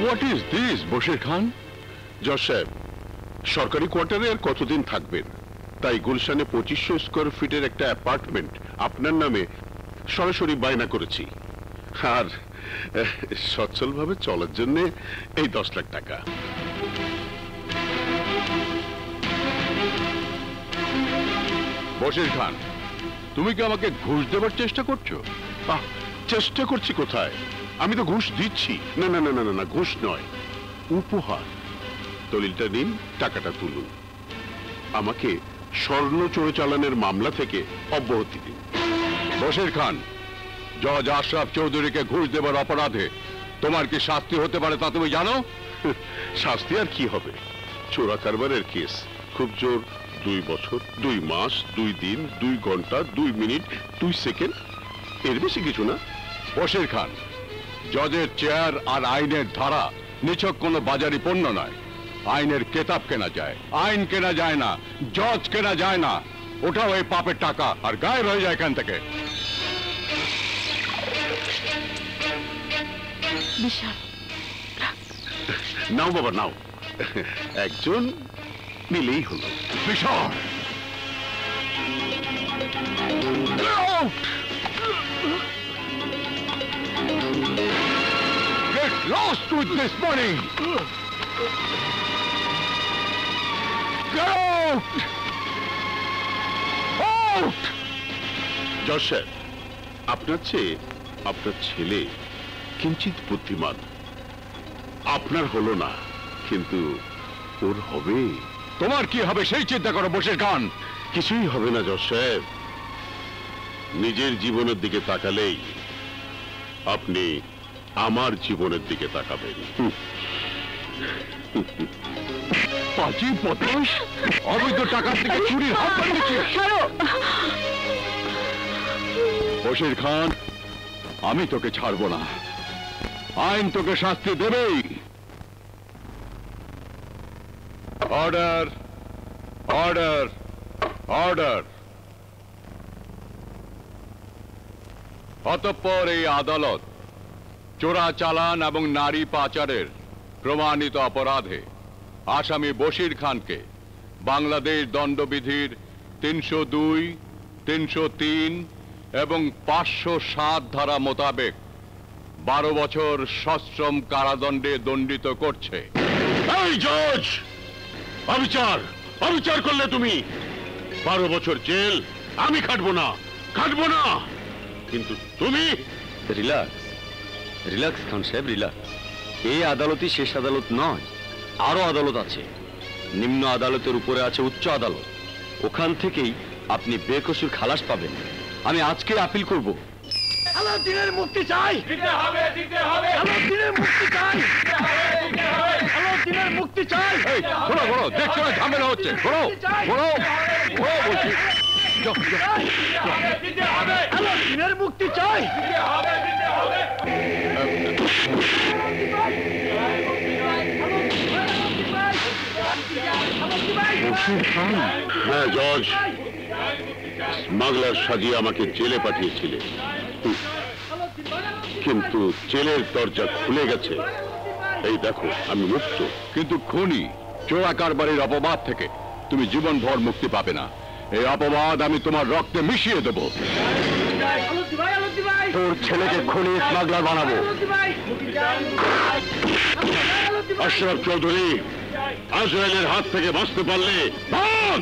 What is this Bashir খান? জজ সাহেব, সরকারি কোয়ার্টারে আর কতদিন থাকবেন, তাই গুলশানে 2500 স্কোয়ার ফিটের একটা অ্যাপার্টমেন্ট আপনার নামে সরাসরি বায়না করেছি। আর সচ্ছলভাবে চলার জন্য এই 10 লাখ টাকা। বশির খান, তুমি কি আমাকে ঘুষ দেবার চেষ্টা করছো? চেষ্টা করছি কোথায়? আমি তো ঘুষ দিচ্ছি। না না না না না, ঘুষ নয়, উপহার। দলিলটা নিন, টাকাটা তুলুন, আমাকে স্বর্ণ চোরাচালানের মামলা থেকে অব্যাহতি দিন। বশির খান, জজ আশরাফ চৌধুরীকে ঘুষ দেবার অপরাধে তোমার কি শাস্তি হতে পারে তা তুমি জানো? শাস্তি আর কি হবে? চোরা কারবারের কেস, খুব জোর 2 বছর 2 মাস 2 দিন 2 ঘন্টা 2 মিনিট 2 সেকেন্ড, এর বেশি কিছু না। বশির খান, জজের চেয়ার আর আইনের ধারা নিছক কোনো বাজারি পণ্য নয়। আইনের কেতাব কেনা যায়, আইন কেনা যায় না, জজ কেনা যায় না। ওটাও এই পাপের টাকা, আর গায়েব হয়ে যায় এখান থেকে। নাও বাবা নাও, একজন নিলেই হলো। বিশাল, get lost with this money. Get out! Out! জজ সাহেব, আপনার চেয়ে আপনার ছেলে কিঞ্চিত বুদ্ধিমান। আপনার হলো না, কিন্তু ওর হবে। তোমার কি হবে সেই চিন্তা করো বশির খান। কিছুই হবে না জজ সাহেব, নিজের জীবনের দিকে তাকালেই আপনি আমার জীবনের দিকে তাকাবেন। পাঁচি পতাশ অবৈধ টাকার দিকে চুরির হাত বাড়িয়েছে। বশির খান, আমি তোকে ছাড়বো না, আইন তোকে শাস্তি দেবেই। Order, order, order. অতঃপর এই আদালত চোরাচালান এবং নারী পাচারের প্রমাণিত অপরাধে আসামি বশির খানকে বাংলাদেশ দণ্ডবিধির 302, 303 এবং 507 ধারা মোতাবেক 12 বছর সশ্রম কারাদণ্ডে দণ্ডিত করছে। এই জজ, অবিচার অবিচার করলে তুমি। 12 বছর জেল আমি খাটবো না, খাটবো না, কিন্তু তুমি। রিল্যাক্স, রিল্যাক্স খান সাহেব, রিল্যাক্স। এই আদালতই শেষ আদালত নয়, আরো আদালত আছে। নিম্ন আদালতের উপরে আছে উচ্চ আদালত, ওখান থেকেই আপনি বেকসুর খালাস পাবেন। আমি আজকে আপিল করব। আলাউদ্দিনের মুক্তি চাই, দিতে হবে, দিতে হবে। আলাউদ্দিনের মুক্তি চাই, দিতে হবে, দিতে হবে। আলাউদ্দিনের মুক্তি চাই। এই ঘোড়ো ঘোড়ো, দেখছো না ঝামেলা হচ্ছে? ঘোড়ো ঘোড়ো ঘোড়ো বলছি। দিতে হবে, আলাউদ্দিনের মুক্তি চাই, দিতে হবে, দিতে হবে। হ্যাঁ জজ, স্মাগলার সাজিয়ে আমাকে জেলে পাঠিয়েছিলেন, কিন্তু জেলের দরজা খুলে গেছে। এই দেখো আমি মুক্ত। কিন্তু খুনি চোরা কারবারির অপবাদ থেকে তুমি জীবনভর মুক্তি পাবে না। এই অপবাদ আমি তোমার রক্তে মিশিয়ে দেব। তোর ছেলেকে খুনি স্মাগলার বানাবো। আশরাফ চৌধুরী, আজরাইলের হাত থেকে বাঁচতে পারলে ভাগ।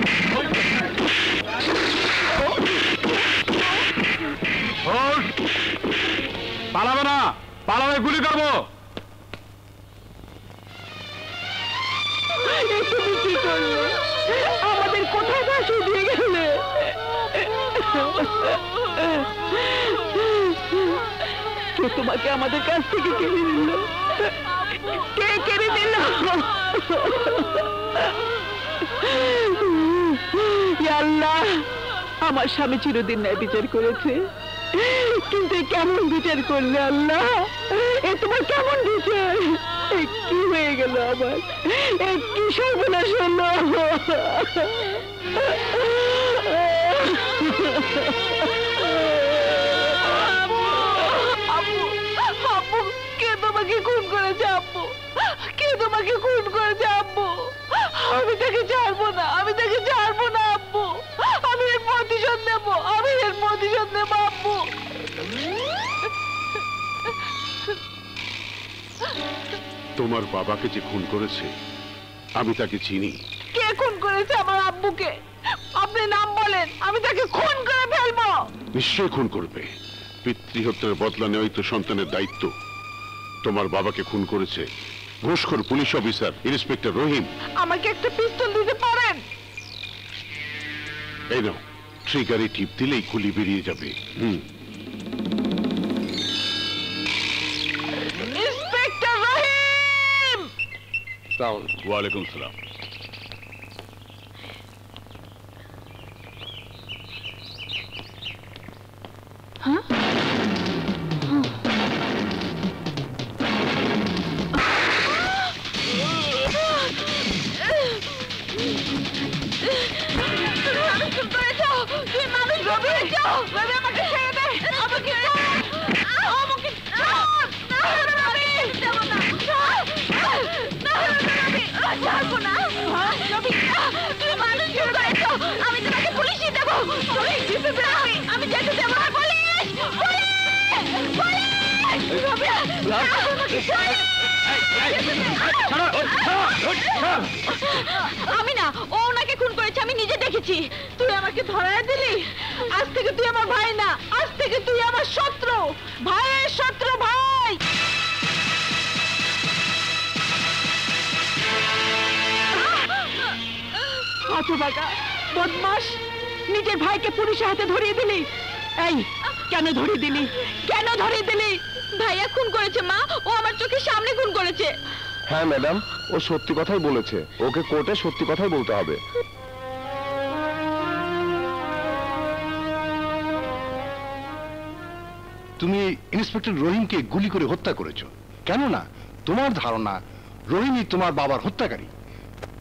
পালাবে না, পালাবে গুলি করবো। আমাদের কোথায় ভাসিয়ে দিয়ে গেলে? কে তোমাকে আমাদের কাছ থেকে কেড়ে নিল? কে কেড়ে নিল? আল্লাহ, আমার স্বামী চিরদিন ন্যায় বিচার করেছে, কিন্তু কেমন বিচার করলে আল্লাহ? এ তোমার কেমন বিচার? কি হয়ে গেল আমার? কি সর্বনাশ হলো? আপু, কে তোমাকে খুন করেছে? আপু, সে তোমাকে খুন করেছে আব্বু। আমি তাকে ছাড়বো না, আমি তাকে ছাড়বো না আব্বু। আমি এর প্রতিশোধ নেব, আমি এর প্রতিশোধ নেব আব্বু। তোমার বাবাকে যে খুন করেছে আমি তাকে চিনি। কে খুন করেছে আমার আব্বুকে? আপনি নাম বলেন, আমি তাকে খুন করে ফেলবো। নিশ্চয় খুন করবে। পিতৃহত্যার বদলা নেওয়াই তো সন্তানের দায়িত্ব। তোমার বাবাকে খুন করেছে ঘুষখোর পুলিশ অফিসার ইন্সপেক্টর রহিম। আমাকে একটা পিস্তল দিতে পারেন? এই নাও, ট্রিগারে টিপ দিলেই গুলি বেরিয়ে যাবে। ইন্সপেক্টর রহিম! ওয়ালাইকুম সালাম। আমি না, ও ওনাকে খুন করেছে, আমি নিজে দেখেছি। তুই আমাকে ধরায় দিলি। আজ থেকে তুই আমার ভাই না, আজ থেকে তুই আমার শত্রু। ভাইয়ের শত্রু ভাই। হতভাগা, বদমাস, নিজের ভাইকে পুলিশের হাতে ধরিয়ে দিলি। এই, কেন ধরিয়ে দিলি? কেন ধরিয়ে দিলি? ভাইয়া খুন করেছে মা, ও আমার চোখের সামনে খুন করেছে। হ্যাঁ ম্যাডাম, ও সত্যি কথাই বলেছে। ওকে কোর্টে সত্যি কথাই বলতে হবে। তুমি ইন্সপেক্টর রহিমকে গুলি করে হত্যা করেছো, কেননা তোমার ধারণা রহিমই তোমার বাবার হত্যাকারী।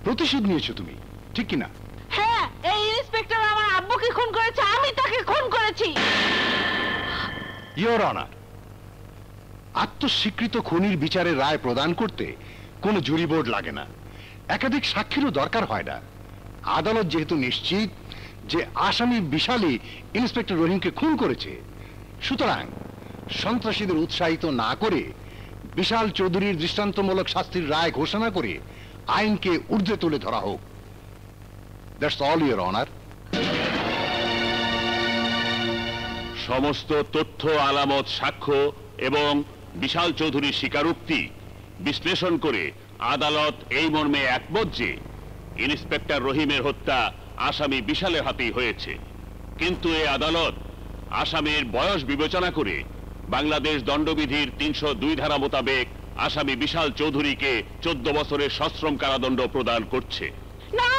প্রতিশোধ নিয়েছো তুমি, ঠিক কিনা? হ্যাঁ, এই ইন্সপেক্টর আমার আব্বুকে খুন করেছে, আমি তাকে খুন করেছি। ইওর অনার, আত্মস্বীকৃত খুনির বিচারে রায় প্রদান করতে কোনো জুরি বোর্ড লাগে না, একাধিক সাক্ষীরও দরকার হয় না। আদালত যেহেতু নিশ্চিত যে আসামি বিশালী ইন্সপেক্টর রহিমকে খুন করেছে, সুতরাং সন্ত্রাসীদের উৎসাহিত না করে বিশাল চৌধুরীর দৃষ্টান্তমূলক শাস্তির রায় ঘোষণা করে আইনকে ঊর্ধ্বে তুলে ধরা হোক। That's all your honour. সমস্ত তথ্য, আলামত, সাক্ষ্য এবং বিশাল চৌধুরীর স্বীকারোক্তি বিশ্লেষণ করে আদালত এই মর্মে একমত যে ইন্সপেক্টর রহিমের হত্যা আসামি বিশালের হাতেই হয়েছে। কিন্তু এই আদালত আসামির বয়স বিবেচনা করে বাংলাদেশ দণ্ডবিধির ৩০২ ধারা মোতাবেক আসামি বিশাল চৌধুরীকে ১৪ বছরের সশ্রম কারাদণ্ড প্রদান করছে। না!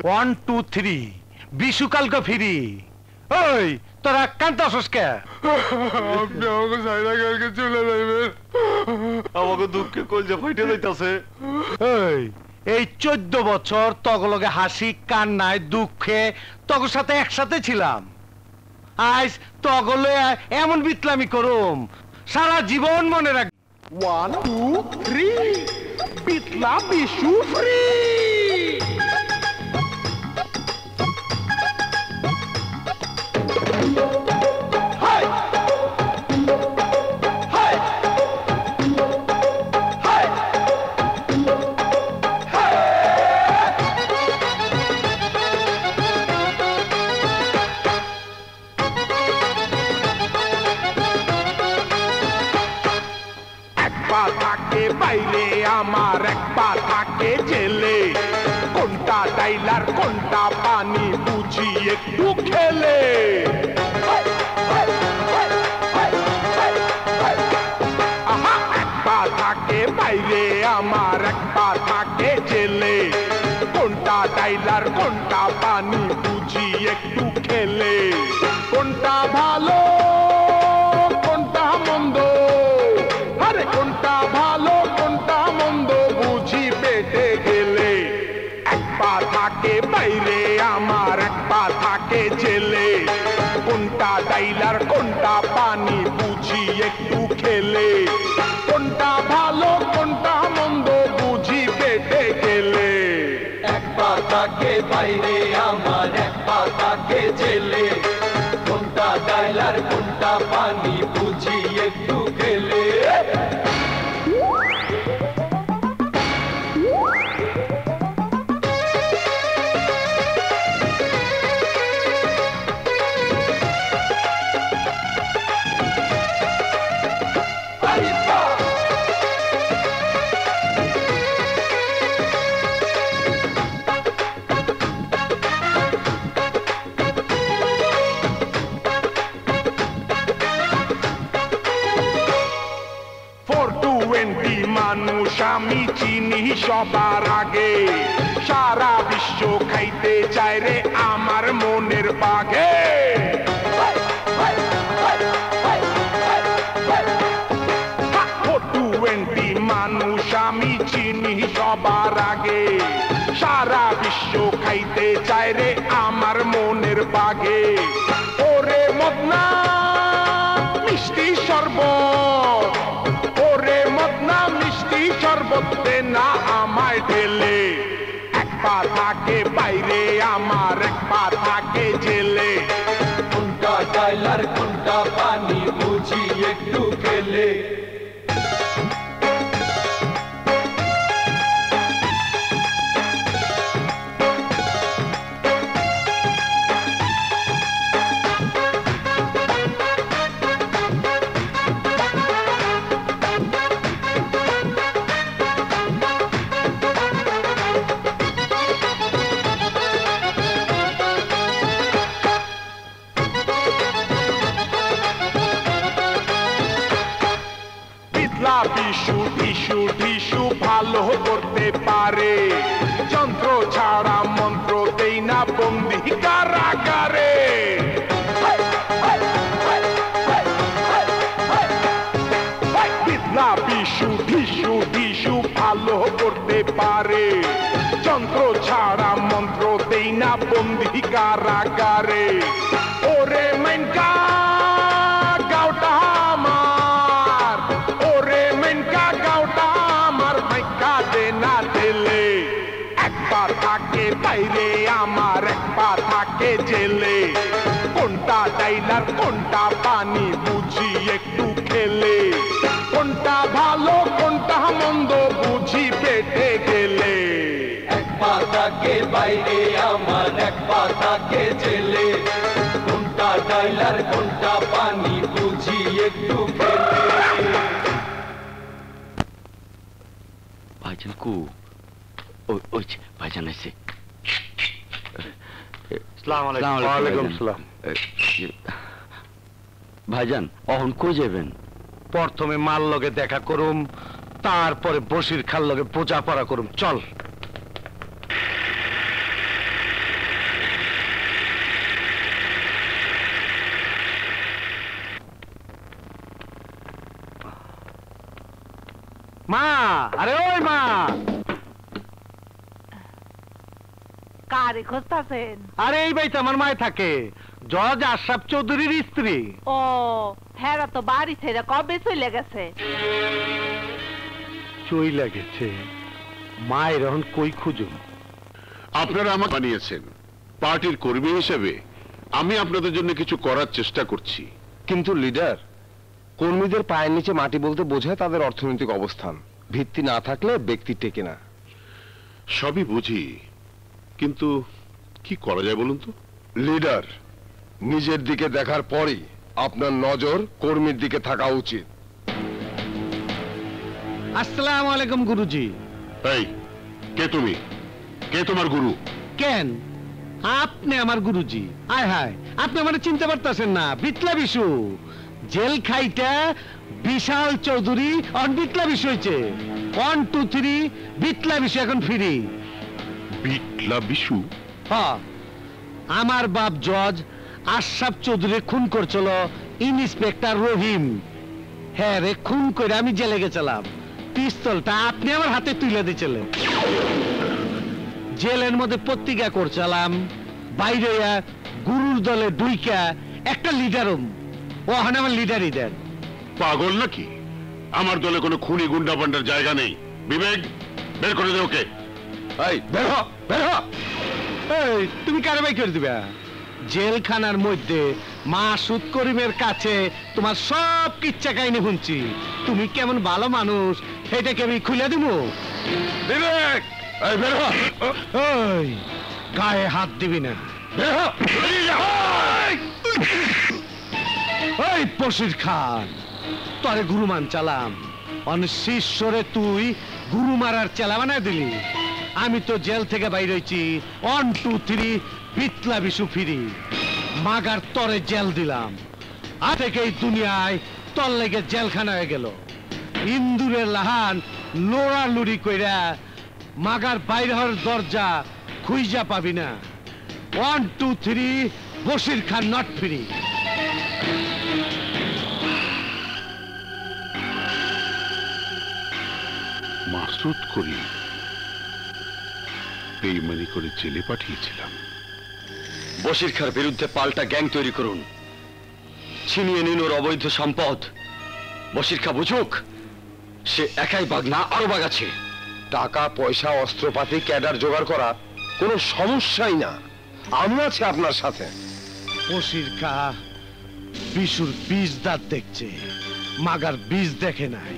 ওয়ান টু থ্রি বিশু কালকে ফিরি। ওই তোরা কান্তা কে? আপনি আমাকে সাইরা কালকে চলে যাবেন। আমাকে দুঃখে কলজা ফাইটে যাইতাছে। এই 14 বছর তগলগে হাসি কান্নায় দুঃখে তগর সাথে একসাথে ছিলাম। আজ তগলে এমন বিতলামি করুম সারা জীবন মনে রাখ। 1 2 3 বিতলা বিশু ফ্রি। বাইরে আমার এক পা থাকে জেলে, কোনটা ডাইলার কোনটা পানি বুঝি একটু খেলে। আহা, এক পা থাকে বাইরে আমার এক পা থাকে জেলে, কোনটা ডাইলার কোনটা পানি বুঝি একটু খেলে। কোনটা ভালো কোনটা মন্দ, আরে কোনটা ভালো কোনটা মন্দ বুঝি পেটে গেলে। এক পা থাকে বাইরে আমার এক পা থাকে জেলে, কোনটা ডাইলার কোনটা পানি বুঝি একটু খেলে। কোনটা ভালো কোনটা মন্দ বুঝি পেটে গেলে। এক পা থাকে বাইরে আমার এক পা থাকে জেলে, কোনটা ডাইলার কোনটা পানি বুঝি একটু খেলে। মানুষ আমি চিনি সবার আগে, সারা বিশ্ব খাইতে চায় রে আমার মনের বাগে। 420 মানুষ আমি চিনি সবার আগে, সারা বিশ্ব খাইতে চায় রে আমার মনের বাগে। ওরে মদনা মিষ্টি শরবত, ওরে মদনা মিষ্টি শরবত দে না আমায় ঢেলে। এক পা থাকে বাইরে আমার এক পা থাকে জেলে, কোনটা ডাইলার কোনটা পানি বুঝি একটু খেলে। বিশু টিসু টিসু ভালো করতে পারে, যন্ত্র ছাড়া মন্ত্র দেই না বন্দি কারাগারে। বিদ্লা বিশু টিসু টিসু ভালো করতে পারে, যন্ত্র ছাড়া মন্ত্র দেই না বন্দি কারাগারে। ওরে মেনকা গাওটা আমার, ওরে মেনকা গাওটা আমার ভাইকা দে না দিলে। এক পা থাকে বাইরে আমার এক পা থাকে জেলে, কোনটা ডাইলার কোনটা পানি বুঝি একটু খেলে। কোনটা ভালো কোনটা মন্দ বুঝি পেটে গেলে। এক পা থাকে বাইরে আমার এক পা থাকে জেলে, কোনটা ডাইলার কোনটা পানি বুঝি একটু খেলে। ভাইজান কু ওই ভাইজান আছে। ওয়ালাইকুম সালাম। ভাইজান অহন কই যাবেন? প্রথমে মাল লগে দেখা করুম, তারপরে বসির খাল লগে বোঝা পড়া করুম। চল। মা, আরে ওই মা, কারে খুঁজতাছেন? আরে এই বাড়িতে আমার মায় থাকে, জজ আশরাফ চৌধুরীর স্ত্রী। ও হ্যাঁ, তো বাড়ি ছেড়ে কবে চলে গেছে? চইলা গেছে। মায়ের এখন কই খুঁজুম? আপনারা আমাকে বানিয়েছেন পার্টির কর্মী হিসেবে, আমি আপনাদের জন্য কিছু করার চেষ্টা করছি। কিন্তু লিডার, কর্মীদের পায়ের নিচে মাটি বলতে বোঝায় তাদের অর্থনৈতিক অবস্থান। ভিত্তি না থাকলে ব্যক্তি টেকে না। সবই বুঝি, কিন্তু কি করা যায় বলুন তো? লিডার, নিজের দিকে দেখার পরই আপনার নজর কর্মীর দিকে থাকা উচিত। আসসালামু আলাইকুম গুরুজি। এই, কে তুমি? কে তোমার গুরু? কেন আপনি আমার গুরুজি? আয় হায়, আপনি আমার চিনতে পারতেছেন না? বিটলা বিশু, জেল খাইটা বিশাল চৌধুরী অন বিটলা বিশু হয়েছে। 1 2 3 বিটলা বিশু এখন ফিরি। বিটলা বিশু? হ্যাঁ, আমার বাপ জজ আশরাফ চৌধুরী খুন করছিল ইন্সপেক্টর রহিম। হ্যাঁ রে, খুন করে আমি জেলে গেছিলাম। পিস্তলটা আপনি আমার হাতে তুলে দিয়েছিলেন। জেলের মধ্যে পত্রিকা করছিলাম, বাইরে গুরুর দলে ডুইকা একটা লিডারম। ও হন আমার লিডারই দেন। পাগল নাকি? আমার দলে কোনো খুনি গুন্ডা পান্ডার জায়গা নেই। বিবেক, বের করে দে ওকে। এই বের হ, বের হ। এই তুমি কারবাই করে দিবা? জেলখানার মধ্যে মাসুদ করিমের কাছে তোমার সব কিচ্ছা কাহিনী শুনছি। তুমি কেমন ভালো মানুষ এটাকে আমি খুলে দিব। বিবেক, এই বের হ। এই গায়ে হাত দিবি না। বের হ। এই বশির খান, তোরে গুরুমান চালাম, শিষ্যরে তুই গুরু মারার চেলা বানায় দিলি। আমি তো জেল থেকে বাইরে হয়েছি 1 2 3 বিটলা বিশু ফিরি। মাগার তরে জেল দিলাম, আজ থেকে এই দুনিয়ায় তোর লেগে জেলখানা হয়ে গেল। ইন্দুরের লাহান লোড়ালুড়ি কইরা মাগার বাইরে হওয়ার দরজা খুইজা পাবি না। 1 2 3 বশির খান নট ফিরি। মাসুদ করি বেইমানি করে জেলে পাঠিয়েছিলাম। বশির খাঁর বিরুদ্ধে পাল্টা গ্যাং তৈরি করুন, ছিনিয়ে নিন ওর অবৈধ সম্পদ। বশির খাঁ বুঝুক সে একাই বাঘ না, আরো বাঘ আছে। টাকা পয়সা অস্ত্রপাতি ক্যাডার জোগাড় করা কোনো সমস্যাই না, আমি আছি আপনার সাথে। বশির খাঁ বিশুর বীজ দাঁত দেখছে, মাগার বীজ দেখে নাই।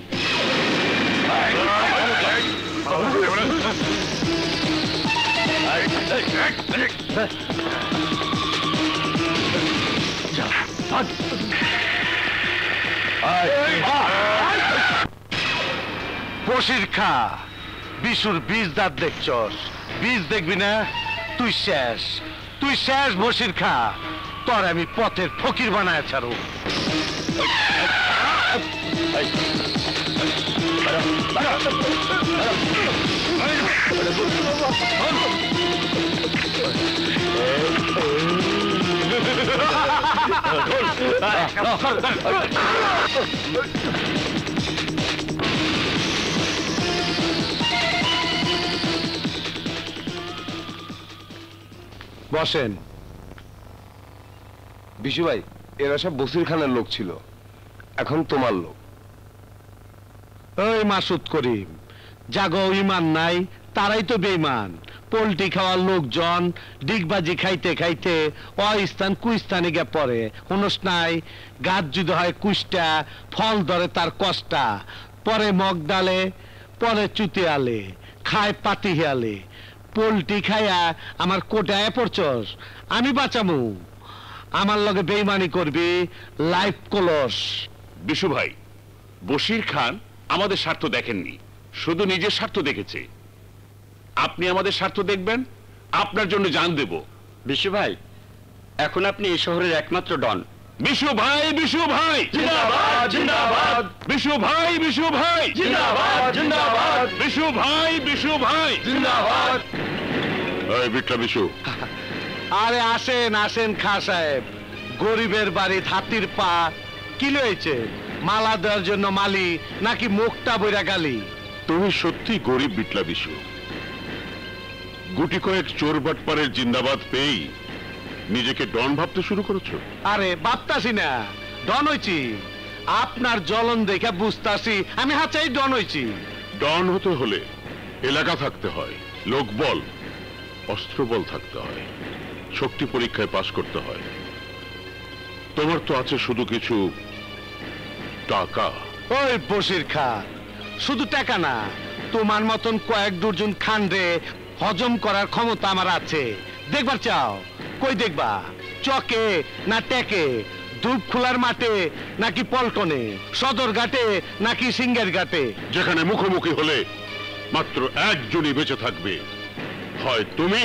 বশির খাঁ বিশুর বীজ দাঁত দেখছস, বীজ দেখবি না? তুই শেষ, তুই শেষ বশির খাঁ। তোর আমি পথের ফকির বানায় ছাড়ো। বসেন। বিশু ভাই, এরা সব বসির খানের লোক ছিল, এখন তোমার লোক। ওই মাসুদ করিম, জাগো ইমান নাই তারাই তো বেঈমান। পোল্ট্রি খাওয়ার লোকজন ডিগবাজি খাইতে খাইতে অস্থান কুস্থানে গিয়ে পড়ে। হুনস নাই, গাছ যদি হয় কুষ্টা, ফল ধরে তার কষ্টা। পরে মগ ডালে, পরে চুতে আলে, খায় পাতি হিয়ালে। পোল্ট্রি খাইয়া আমার কোটায় পড়ছস, আমি বাঁচামু। আমার লগে বেইমানি করবি, লাইফ কলস। বিশু ভাই, বশির খান আমাদের স্বার্থ দেখেননি, শুধু নিজের স্বার্থ দেখেছে। আপনি আমাদের স্বার্থ দেখবেন, আপনার জন্য জান দেব। বিশু ভাই, এখন আপনি এই শহরের একমাত্র ডন। বিশু ভাই, বিশু ভাই জিন্দাবাদ জিন্দাবাদ বিশু ভাই, বিশু ভাই জিন্দাবাদ জিন্দাবাদ বিশু ভাই, বিশু ভাই জিন্দাবাদ। এই বিট্টা বিশু, আরে আসেন আসেন খা সাহেব, গরিবের বাড়ি হাতির পা। কি লয়েছে, মালা দেওয়ার জন্য মালি নাকি মুখটা বইরা গালি? তুমি সত্যি গরিব বিটলা বিশু। গুটি কয়েক চোর বাটপারের জিন্দাবাদ পেয়েই নিজেকে ডন ভাবতে শুরু করেছো? আরে ভাবতাছি না, ডন হইছি। আপনার জ্বলন দেখে বুঝতাছি আমি হাচাই ডন হইছি। ডন হতে হলে এলাকা থাকতে হয়, লোকবল অস্ত্রবল থাকতে হয়, শক্তি পরীক্ষায় পাশ করতে হয়। তোমার তো আছে শুধু কিছু টাকা। ওই বসির খা, শুধু টাকা না, তোমার মতন কয়েক ডজন খান্ডে হজম করার ক্ষমতা আমার আছে। দেখবার চাও? কই দেখবা, চকে না টেকে, ধূপ খোলার মাঠে নাকি পল্টনে, সদর ঘাটে নাকি সিঙ্গের ঘাটে? যেখানে মুখোমুখি হলে মাত্র একজনই বেঁচে থাকবে, হয় তুমি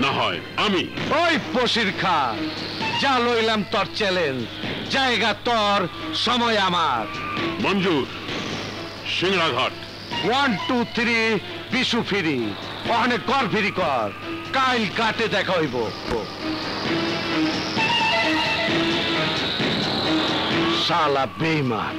না হয় আমি। ওই বসির খা, যা লইলাম তোর চ্যালেঞ্জ, জায়গা তোর, সময় আমার। মঞ্জুর, সিংড়াঘাট। 1 2 3 বিশু ফিরি, ওখানে কর ফিরি কর, কাইল কাটে দেখা হইব। শালা বেঈমান।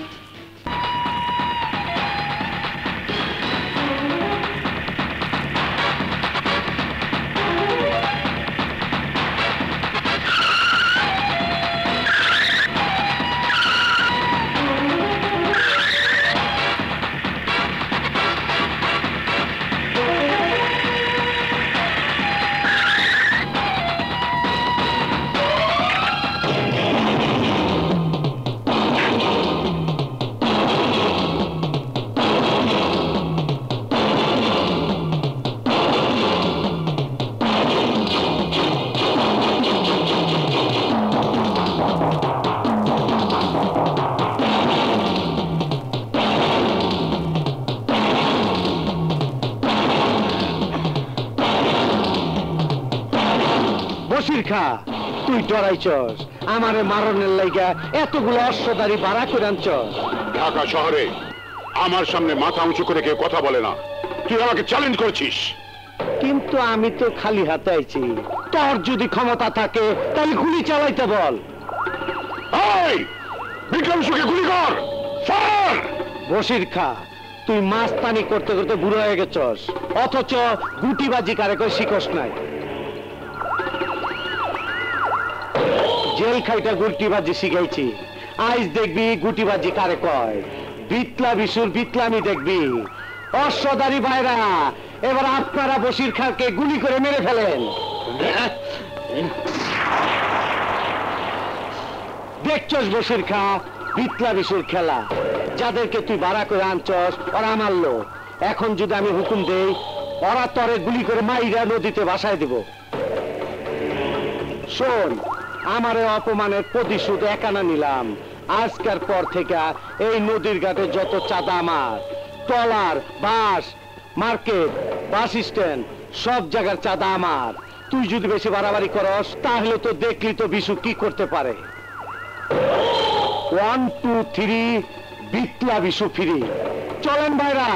বসির খা, তুই ডরাইছস আমারে মারণের লাইগা, এতগুলো অশ্বদারি ভাড়া করে আনছস। ঢাকা শহরে আমার সামনে মাথা উঁচু করে কেউ কথা বলে না। তুই আমাকে চ্যালেঞ্জ করছিস। কিন্তু আমি তো খালি হাতে আইছি, তোর যদি ক্ষমতা থাকে তাহলে গুলি চালাইতে বল। এই বিক্রম সুখে গুলি কর, ফায়ার! বসির খা, তুই মাস্তানি করতে করতে বুড়ো হয়ে গেছস, অথচ গুটিবাজি কারে কই শিখস নাই। জেল খাইটা গুটিবাজি শিখাইছি, আজ দেখবি গুটিবাজি কারে কয়। বিটলা বিশুর বিটলামি দেখবি। অশ্বদারি ভাইরা, এবার আপনারা বসির খাকে গুলি করে মেরে ফেলেন। দেখছস বসির খা, বিটলা বিশুর খেলা। যাদেরকে তুই ভাড়া করে আনছস ওরা আমার লোক। এখন যদি আমি হুকুম দেই, ওরা তরে গুলি করে মাইরা নদীতে ভাসায় দেব। শোন, আমারে অপমানের প্রতিশোধ একানা নিলাম। আজকের পর থেকে এই নদীর ঘাটে যত চাঁদা আমার, টলার, বাস, মার্কেট, বাস স্ট্যান্ড, সব জায়গার চাঁদা আমার। তুই যদি বেশি বাড়াবাড়ি করস তাহলে তো দেখলি তো বিশু কি করতে পারে। 1 2 3 বিটলা বিশু ফিরি। চলেন ভাইরা।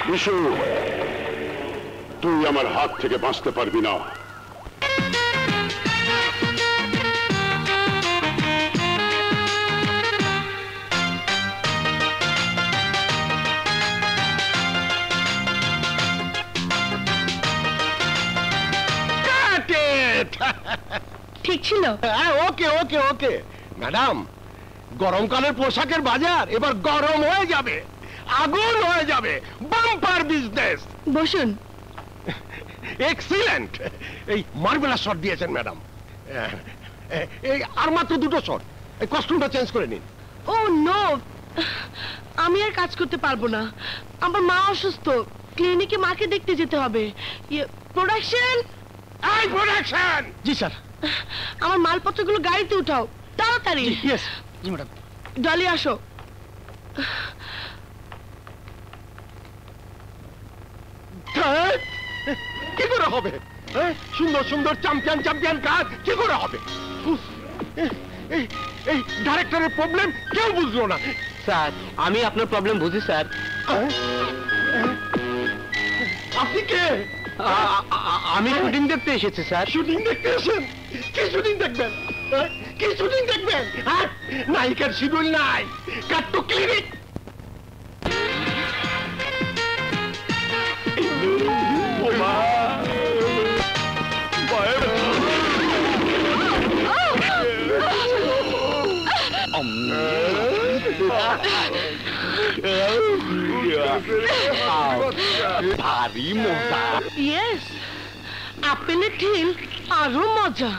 বিশু, তুই আমার হাত থেকে বাঁচতে পারবি না। ঠিক ছিল। ওকে ওকে ওকে ম্যাডাম, গরমকালের পোশাকের বাজার এবার গরম হয়ে যাবে, আগুন হয়ে যাবে, বাম্পার বিজনেস। বসুন। এক্সিলেন্ট, এই মার্বেলাস শট দিয়েছেন ম্যাডাম। এই আর মাত্র 2টো শট, এই কস্টিউমটা চেঞ্জ করে নিন। ও নো, আমি আর কাজ করতে পারবো না, আমার মা অসুস্থ, ক্লিনিকে মাকে দেখতে যেতে হবে। প্রোডাকশন, এই প্রোডাকশন। জি স্যার। আমার মালপত্রগুলো গাড়িতে উঠাও তাড়াতাড়ি। ইয়েস জি ম্যাডাম। ডলি আসো। কি করে হবে? সুন্দর সুন্দর চ্যাম্পিয়ন চ্যাম্পিয়ন কাজ কি করে হবে? এই ডাইরেক্টরের প্রবলেম কেউ বুঝলো না। স্যার আমি আপনার প্রবলেম বুঝি স্যার। আপনি কে? আমি শুটিং দেখতে এসেছি স্যার। শুটিং দেখতে এসেছেন? কি শুটিং দেখবেন? কি শুটিং দেখবেন? নায়িকার শিডিউল নাই, কাট টু ক্লিনিক। ভারী মজা। ইয়েস, আপেলের ঢিল আরো মজা।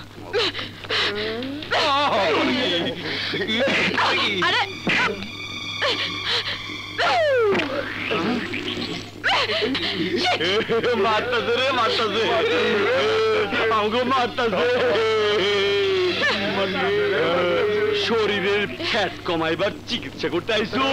আরে মারতাছে রে, মারতাছে আমাকে, মারতাছে। শরীরের ফ্যাট কমাইবার চিকিৎসা করতে আইসো?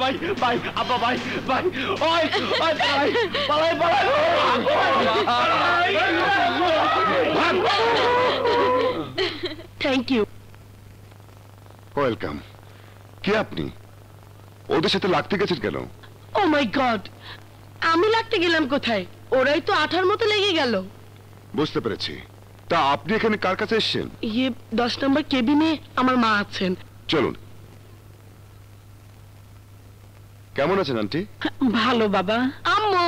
ভাই ভাই, আব্বা ভাই ভাই, ওই ভাই পালাই পালাই। Thank you. ওয়েলকাম। কে আপনি? ওদের সাথে লাগতে গেছেন কেন? ও মাই গড, আমি লাগতে গেলাম কোথায়? ওরাই তো আঠার মতো লেগে গেল। বুঝতে পেরেছি। তা আপনি এখানে কার কাছে এসেছেন? 10 নম্বর কেবিনে আমার মা আছেন। চলুন। কেমন আছেন আন্টি? ভালো বাবা। আম্মু।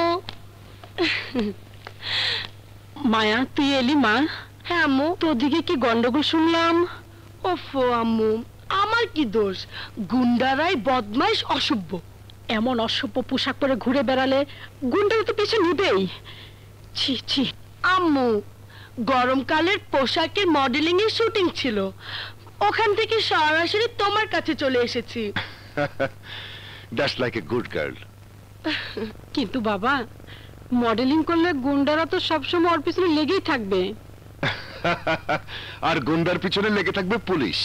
মায়া তুই এলি মা? হ্যাঁ আম্মু। তোর দিকে কি গন্ডগোল শুনলাম? ওফো আম্মু, আমার কি দোষ? গুন্ডারাই বদমাইশ, অসভ্য। এমন অসভ্য পোশাক পরে ঘুরে বেড়ালে গুন্ডারা তো পিছু নিবেই। ছি ছি। আম্মু, গরমকালের পোশাকের মডেলিং এর শুটিং ছিল, ওখান থেকে সরাসরি তোমার কাছে চলে এসেছি। That's like a good girl. কিন্তু বাবা, মডেলিং করলে গুন্ডারা তো সবসময় ওর পিছনে লেগেই থাকবে। আর গুন্ডার পিছনে লেগে থাকবে পুলিশ।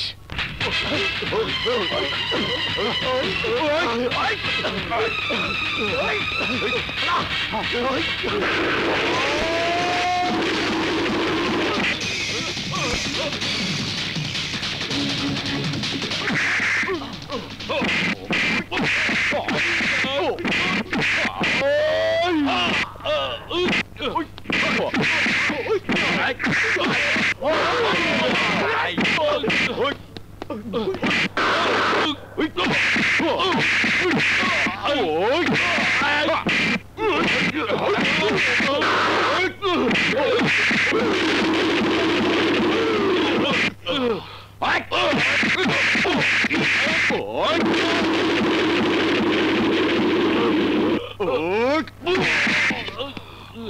স্যার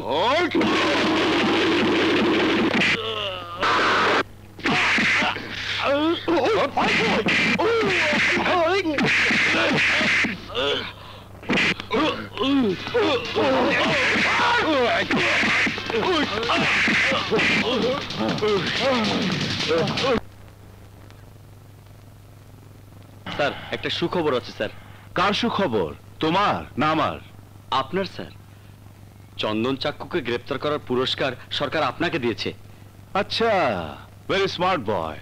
একটা সুখবর আছে স্যার। কার সুখবর, তোমার না আমার? আপনার স্যার। চন্দন চাক্কুকে গ্রেপ্তার করার পুরস্কার সরকার আপনাকে দিয়েছে। আচ্ছা, ভেরি স্মার্ট বয়,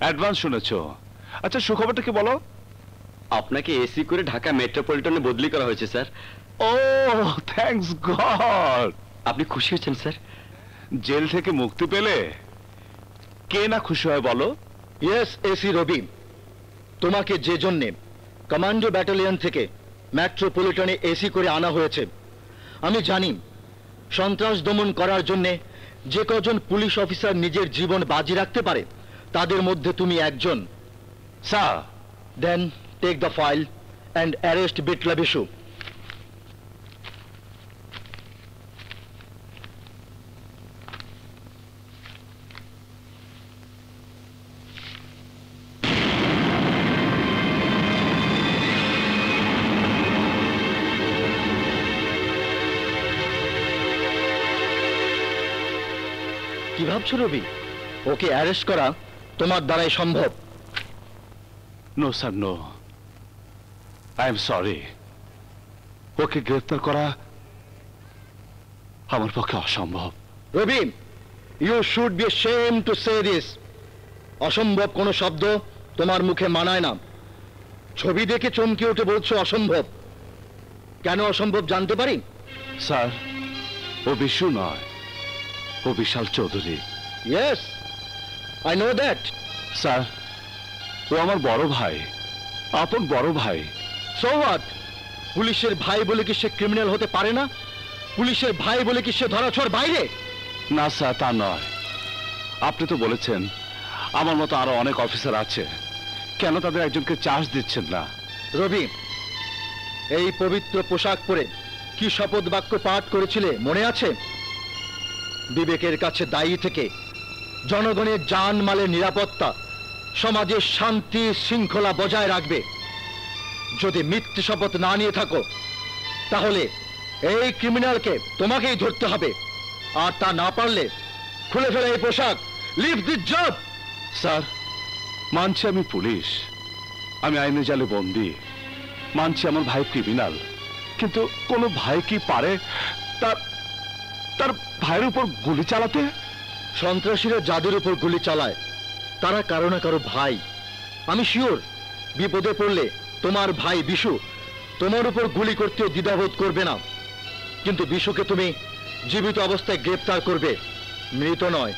অ্যাডভান্স শুনেছো। আচ্ছা সুখবরটা কি বলো? আপনাকে এসি করে ঢাকা মেট্রোপলিটনে বদলি করা হয়েছে স্যার। ও থ্যাঙ্কস গড। আপনি খুশি হয়েছেন স্যার? জেল থেকে মুক্তি পেলে কে না খুশি হয় বলো? ইয়েস এসি রবি, তোমাকে যে জন্যে কমান্ডো ব্যাটালিয়ন থেকে মেট্রোপলিটনে এসি করে আনা হয়েছে আমি জানি। সন্ত্রাস দমন করার জন্যে যে কজন পুলিশ অফিসার নিজের জীবন বাজি রাখতে পারে তাদের মধ্যে তুমি একজন। Sir, then take the file and arrest Bitla Bishu. কি ভাবছো রবি? ওকে অ্যারেস্ট করা তোমার দ্বারাই সম্ভব? No sir, no, I am sorry. ওকে গ্রেফতার করা আমার পক্ষে অসম্ভব। Rabi, you should be ashamed to say this. অসম্ভব কোনো শব্দ তোমার মুখে মানায় না। ছবি দেখে চমকে উঠে বলছো অসম্ভব। কেন অসম্ভব জানতে পারি? স্যার, ও বিশু নয়, ও Bishal Chowdhury. Yes, I know that. Sir, ও আমার বড় ভাই, আপন বড় ভাই। So what? পুলিশের ভাই বলে কি সে ক্রিমিনাল হতে পারে না? পুলিশের ভাই বলে কি সে ধরাছোঁয়ার বাইরে? না স্যার, তা নয়। আপনি তো বলেছেন আমার মতো আরো অনেক অফিসার আছে, কেন তাদের একজনকে চার্জ দিচ্ছেন না? রবি, এই পবিত্র পোশাক পরে কি শপথ বাক্য পাঠ করেছিলে মনে আছে? বিবেকের কাছে দায়ী থেকে জনগণের জানমালের নিরাপত্তা, সমাজের শান্তি শৃঙ্খলা বজায় রাখবে। যদি মিথ্যে শপথ না নিয়ে থাকো তাহলে এই ক্রিমিনালকে তোমাকেই ধরতে হবে, আর তা না পারলে খুলে ফেলে এই পোশাক। Leave this job. স্যার, মানছি আমি পুলিশ, আমি আইনের জালে বন্দী, মানছি আমার ভাই ক্রিমিনাল, কিন্তু কোনো ভাই কি পারে তার তার ভাইয়ের উপর গুলি চালাতে? সন্ত্রাসীরা যাদের উপর গুলি চালায় তারা কারো না কারো ভাই। আমি শিওর বিপদে পড়লে তোমার ভাই বিশু তোমার উপর গুলি করতেও দ্বিধাবোধ করবে না। কিন্তু বিশুকে তুমি জীবিত অবস্থায় গ্রেফতার করবে, মৃত নয়।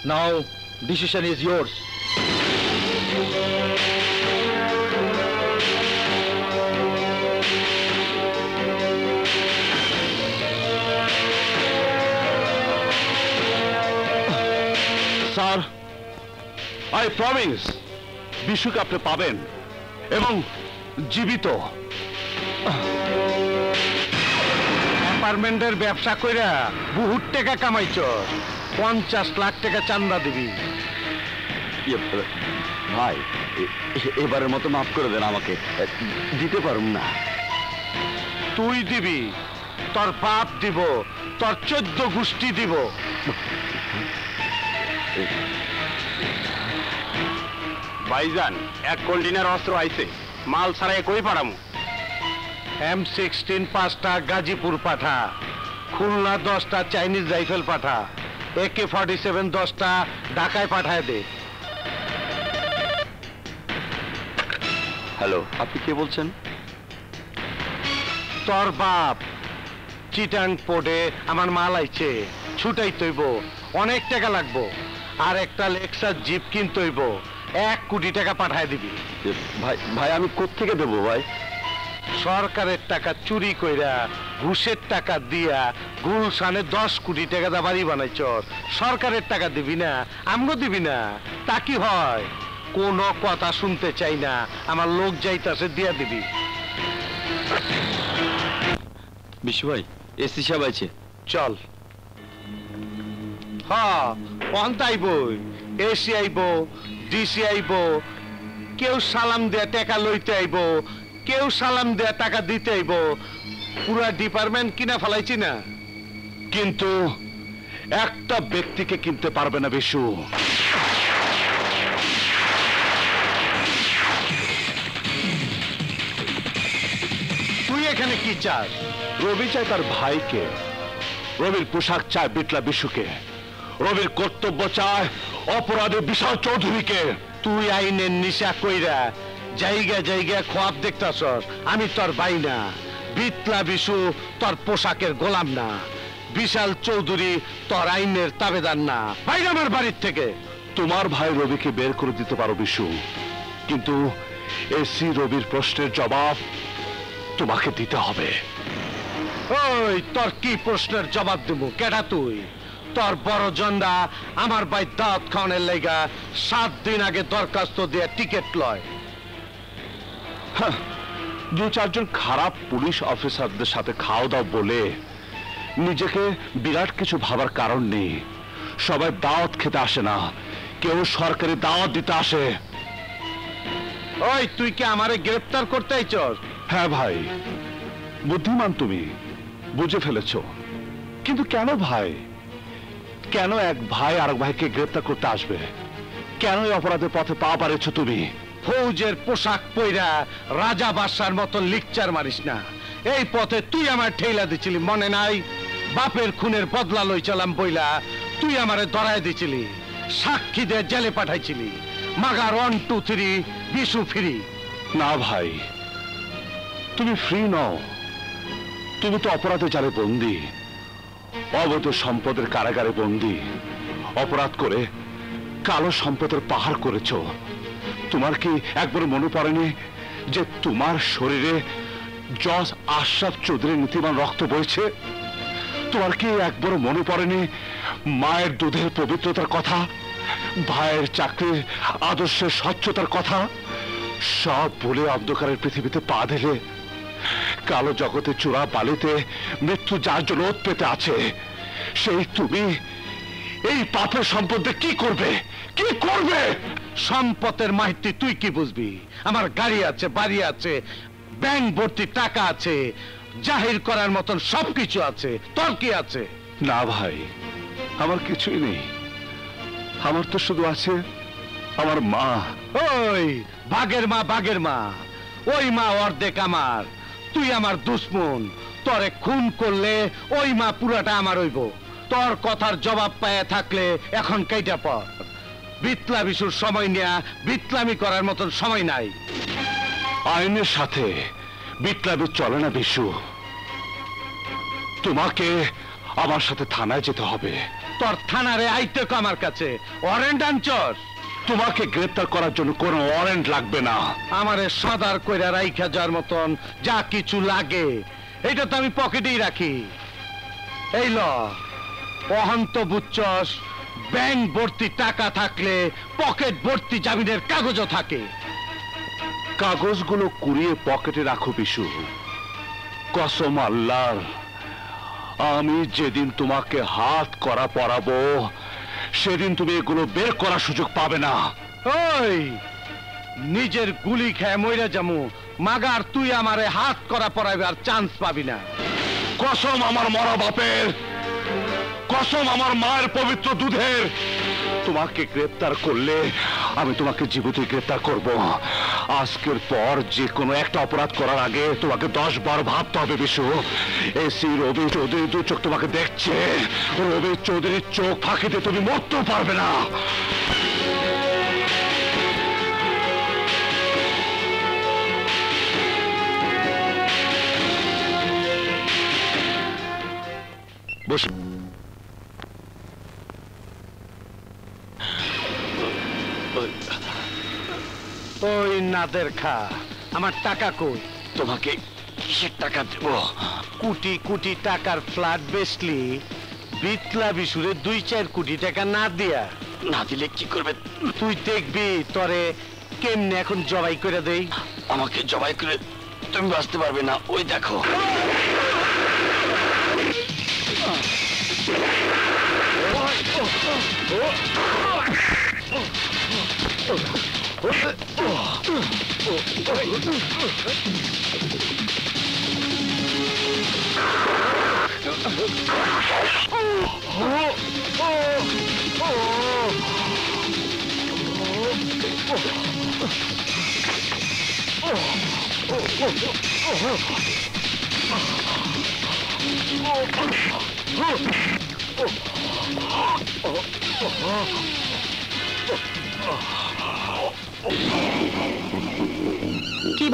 Now decision is yours. Sir, I promise বিশুকে আপনি পাবেন এবং জীবিত। অ্যাপার্টমেন্টের ব্যবসা কইরা বহুত টাকা কামাইছ, 50 লাখ টাকা চান্দা দিবি। ভাই, এবারের মতো মাফ করে দেন আমাকে, দিতে পারুম না। তুই দিবি, তোর বাপ দিব, তোর 14 গোষ্ঠী দিব। ভাইজান, এক কন্টেনার অস্ত্র আইছে, মাল ছাড়াই কই পাঠামু? M16 5টা গাজীপুর পাঠা, খুলনা 10টা চাইনিজ রাইফেল পাঠা, AK-47 10টা ঢাকায় পাঠায় দে। হ্যালো, আপনি কে বলছেন? তোর বাপ চিটাং পোর্টে আমার মাল আইছে, ছুটাই তৈব, অনেক টাকা লাগবো, আর একটা লেক্সাস জিপ কিনতইব, 1 কোটি টাকা পাঠায় দিবি। ভাই ভাই আমি কোত্থেকে দেবো ভাই? সরকারের টাকা চুরি কইরা ঘুষের টাকা দিয়া গুলশানে 10 কোটি টাকা দা বাড়ি বানাইছ। সরকারের টাকা দিবি না, আমগো দিবি না, তা কি হয়? কোনো কথা শুনতে চাই না, আমার লোক যাইতাছে দিয়া দিবি। বিশু ভাই, এসি সাহেব আছে। চল। হ্যাঁ পন্থ আইব, এসি আইব, ডিসি আইব, কেউ সালাম দেয়া টাকা লইতে আইব, কেউ সালাম দেয়া টাকা দিতে আইব, পুরা ডিপার্টমেন্ট কিনা ফেলাইছি না। কিন্তু একটা ব্যক্তিকে কিনতে পারবে না বিশু। তুই এখানে কি চাস? রবি চায় তার ভাইকে, রবির পোশাক চায় বিটলা বিশুকে, রবির কর্তব্য চায় অপরাধী বিশাল চৌধুরীকে। তুই আইনের নিশা কইরা জায়গা জায়গা খোয়াব দেখতাছস। আমি তোর ভাই না, বিটলা বিশু তোর পোশাকের গোলাম না, বিশাল চৌধুরী তোর আইনের তাবেদার না। ভাই আমার বাড়ির থেকে। তোমার ভাই রবিকে বের করে দিতে পারো বিশু, কিন্তু এসি রবির প্রশ্নের জবাব তোমাকে দিতে হবে। ওই তোর কি প্রশ্নের জবাব দেবো? কেডা তুই? তোর বড় জন্ডা আমার ভাই দাওয়াত খাওয়ানোর লাইগা 7 দিন আগে দরখাস্ত দিয়ে টিকিট লয়। দু চারজন খারাপ পুলিশ অফিসারদের সাথে খাওয়া দাওয়া বলে নিজেকে বিরাট কিছু ভাবার কারণ নেই। সবাই দাওয়াত খেতে আসে না, কেউ সরকারি দাওয়াত দিতে আসে। ওই তুই কি আমারে গ্রেফতার করতে আইছস? হ্যাঁ ভাই, বুদ্ধিমান তুমি, বুঝে ফেলেছ। কিন্তু কেন ভাই? কেন এক ভাই আরেক ভাইকে গ্রেফতার করতে আসবে? কেন এই অপরাধের পথে পা পারেছ তুমি? ফৌজের পোশাক পইরা রাজা বাদশার মতো লিকচার মারিস না। এই পথে তুই আমার ঠেলা দিছিলি, মনে নাই? বাপের খুনের বদলা লইছিলাম বইলা তুই আমারে ধরায় দিছিলি, সাক্ষী দিয়ে জেলে পাঠাইছিলি। মাগার 1 2 3 বিশু ফ্রি। না ভাই, তুমি ফ্রি নও, তুমি তো অপরাধের জালে বন্দী, অবৈধ সম্পদের কারাগারে বন্দী। অপরাধ করে কালো সম্পদের পাহাড় করেছ। তোমার কি একবার মনে পড়েনি যে তোমার শরীরে জজ আশরাফ চৌধুরীর নীতিমান রক্ত বইছে? তোমার কি একবার মনে পড়েনি মায়ের দুধের পবিত্রতার কথা, ভাইয়ের চাকরির আদর্শের স্বচ্ছতার কথা? সব ভুলে অন্ধকারের পৃথিবীতে পা দিলে। কালো জগতে চূড়া বালিতে মৃত্যু যার জন্য ওত পেতে আছে, সেই তুমি এই পাপের সম্পদে কি করবে? কি করবে? সম্পদের মাহিতি তুই কি বুঝবি? আমার গাড়ি আছে, বাড়ি আছে, ব্যাংক ভর্তি টাকা আছে, জাহির করার মতন সবকিছু আছে। তোর কি আছে? না ভাই, আমার কিছুই নেই। আমার তো শুধু আছে আমার মা। ওই বাঘের মা, বাঘের মা, ওই মা অর্ধেক আমার। তুই আমার দুশ্মন, তোরে খুন করলে ওই মা পুরাটা আমার হইব। তোর কথার জবাব পায়ে থাকলে এখন কেইটা পর। বিটলা বিশুর সময় নেয়া বিটলামি করার মতন সময় নাই। আইনের সাথে বিটলাবি চলে না বিশু। তোমাকে আমার সাথে থানায় যেতে হবে। তোর থানারে আইতে কো আমার কাছে? ওয়ারেন্ট আনছস? তোমাকে গ্রেফতার করার জন্য কোনো ওয়ারেন্ট লাগবে না। আমারে সদার কইরা রাইখা যাওয়ার মতন যা কিছু লাগে এটা তো আমি পকেটেই রাখি। এই ল, অহন্ত বুঝছস, ব্যাংক ভর্তি টাকা থাকলে পকেট ভর্তি জামিনের কাগজও থাকে। কাগজগুলো কুড়িয়ে পকেটে রাখো বিশু। কসম আল্লাহর, আমি যেদিন তোমাকে হাত করা পরাবো সেদিন তুমি এগুলো বের করার সুযোগ পাবে না। ওই নিজের গুলি খেয়ে মইরা যামু, মাগার তুই আমারে হাত করা পরাইবার চান্স পাবি না। কসম আমার মরা বাপের, কসম আমার মায়ের পবিত্র দুধের, তোমাকে গ্রেফতার করলে আমি তোমাকে জীবিত গ্রেফতার করব। আজকের পর যে কোনো একটা অপরাধ করার আগে তোমাকে 10 বার ভাবতে হবে বিশু। এসি রবি চৌধুরী দু চোখ তোমাকে দেখছে। রবি চৌধুরীর চোখ ফাঁকি দিয়ে তুমি মরতেও পারবে না। বসে ওই নাদের খা, আমার টাকা কই? তোমাকে কিসের টাকা দেব? কোটি কোটি টাকার ফ্ল্যাট বেচলি, বিটলা বিশুরে 2-4 কোটি টাকা না দিয়া। না দিলে কি করবে? তুই দেখবি তরে কেমনে এখন জবাই করে দেই। আমাকে জবাই করে তুমি বাঁচতে পারবে না। ওই দেখো। কি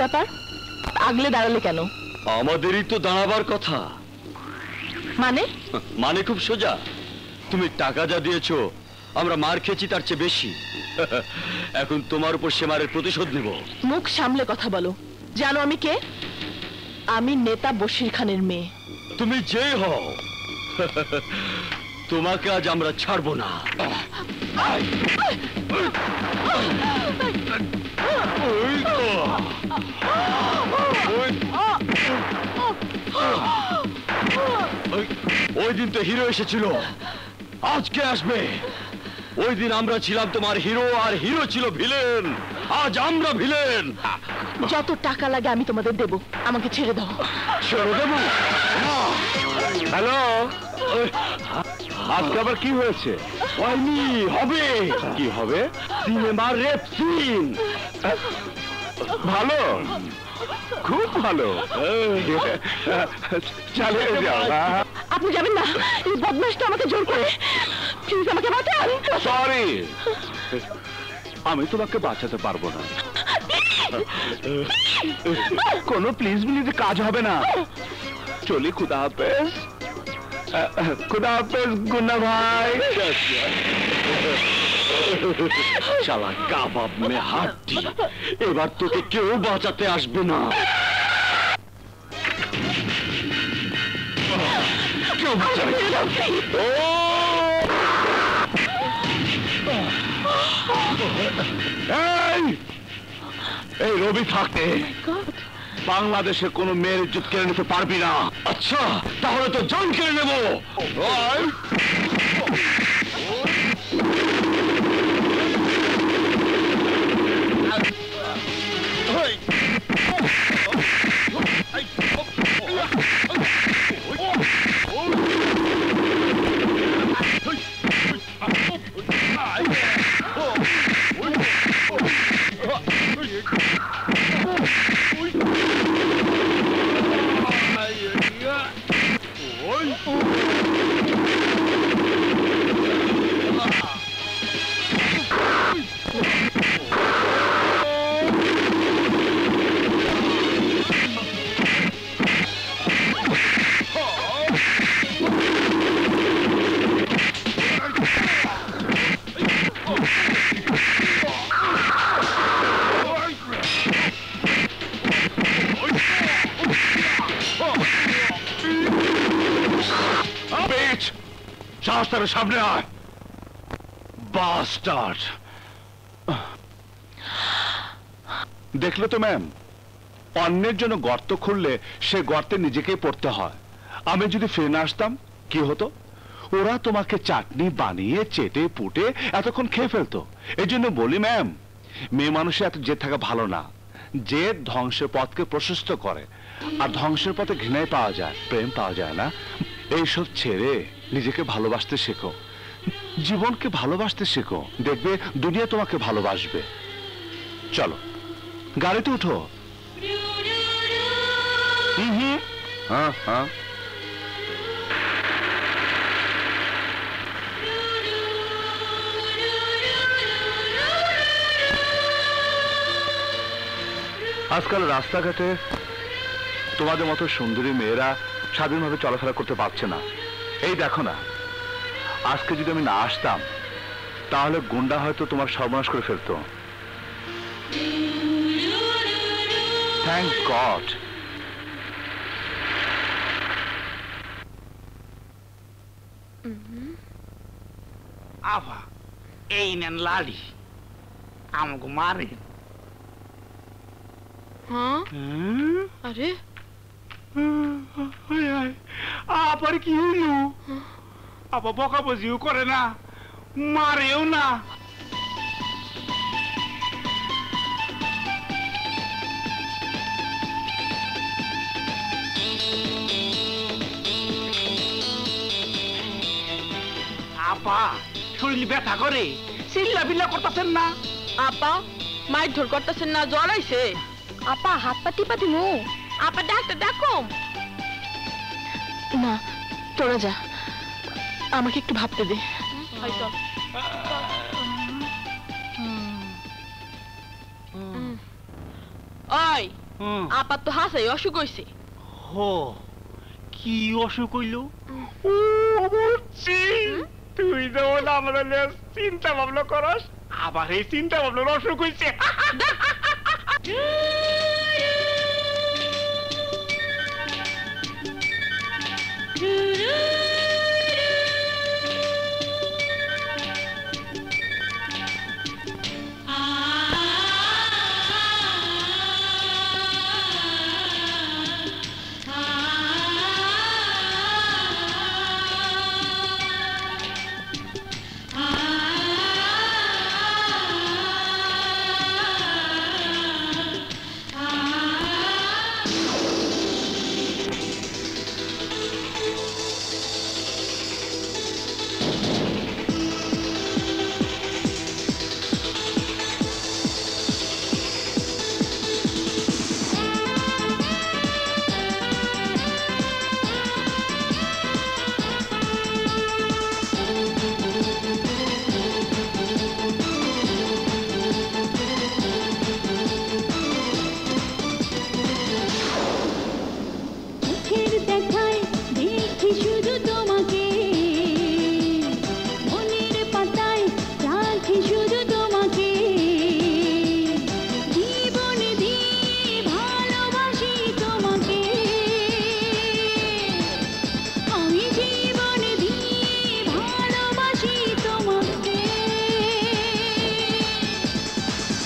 ব্যাপার, আগলে দাঁড়ালে কেন? আমাদেরই তো দাঁড়াবার কথা। মানে খুব সোজা, তুমি টাকা যা দিয়েছো আমরা মার খেয়েছি তার চেয়ে বেশি। এখন তোমার উপর সে মারের প্রতিশোধ নেব। মুখ সামলে কথা বলো। জানো আমি কে? আমি নেতা বশির খানের মেয়ে। তুমি যে হও, তোমাকে আজ আমরা ছাড়বো না। ওই দিন তো হিরো এসেছিল, আজকে আসবে। ওই দিন আমরা ছিলাম তোমার হিরো, আর হিরো ছিল ভিলেন। আজ আমরা ভিলেন। যত টাকা লাগে আমি তোমাদের দেব, আমাকে ছেড়ে দাও। ছেড়ে দেবো? হ্যালো, আজকে আবার কি হয়েছে? হয়নি, হবে। কি হবে? সিনেমার রেপ সিন। ভালো, খুব ভালো। চালিয়ে যাও। আপনি যাবেন না, এই বদমাশটা আমাকে জোর করে। প্লিজ আমাকে বাঁচান। সরি, আমি তোমাকে বাঁচাতে পারবো না। কোনো প্লিজ প্লিজ কাজ হবে না। চলি, খুদা হাফেজ। খুদা হাফেজ গুন্না ভাই। শালা কাবাব মে হাড্ডি, এবার তোকে কেউ বাঁচাতে আসবে না। কেউ বাঁচাবে না। এই রবি থাকতে বাংলাদেশের কোন মেয়ের ইজ্জত কেড়ে নিতে পারবি না। আচ্ছা, তাহলে তো জান কেড়ে নেবো। সামনে আয়, বাস্টার্ড। দেখলে তো ম্যাম, অন্যের জন্য গর্ত খুললে সে গর্তে নিজেকেই পড়তে হয়। আমি যদি ফিরে না আসতাম কি হতো? ওরা তোমাকে চাটনি বানিয়ে চেটে পুটে এতক্ষণ খেয়ে ফেলতো। এই জন্য বলি ম্যাম, মেয়ে মানুষের এত জেদ থাকা ভালো না। জেদ ধ্বংসের পথকে প্রশস্ত করে, আর ধ্বংসের পথে ঘৃণায় পাওয়া যায়, প্রেম পাওয়া যায় না। এইসব ছেড়ে নিজেকে ভালোবাসতে শেখো, জীবনকে ভালোবাসতে শেখো, দেখবে দুনিয়া তোমাকে ভালোবাসবে। চলো গাড়িতে উঠো। হ্যাঁ হ্যাঁ, আজকাল রাস্তাঘাটে তোমাদের মতো সুন্দরী মেয়েরা স্বাধীনভাবে চলাফেরা করতে পারছে না। এই দেখো না, আজকে যদি আমি না আসতাম তাহলে গুন্ডা হয়তো তোমার সর্বনাশ করে ফেলতো। Thank god. আভা, এই নেন লাড়ি, আমাকে মারে। হ্যাঁ, আরে আবার কি হইল? আবার বকা বজিও করে না, মারেও না। আপা শরীর ব্যথা করে, চিল্লা বিল্লা করতেছেন না? আপা মায়ের ধর করতেছেন না, জ্বর আইছে। আপা হাত পা টিপা দিমু? আপা ডাক্তার ডাকো না, তোরা যা, আমাকে একটু ভাবতে দে। ওই আপা তো হাসাই অসুখ হইছে। হো, কি অসুখ হইল? তুই যেমন আমাদের চিন্তা ভাবনা করস, আবার এই চিন্তা ভাবনার অসুখ হইছে।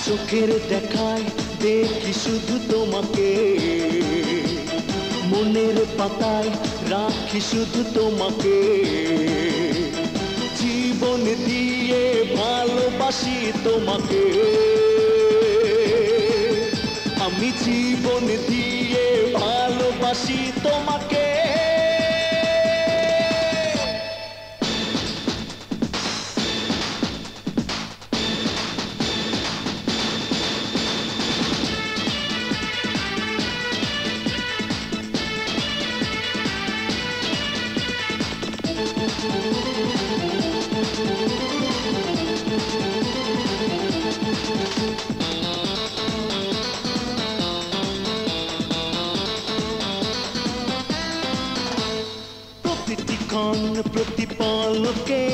চোখের দেখায় দেখি শুধু তোমাকে, মনের পাতায় রাখি শুধু তোমাকে, জীবন দিয়ে ভালোবাসি তোমাকে, আমি জীবন দিয়ে ভালোবাসি তোমাকে। প্রতিটি ক্ষণ প্রতি পলকে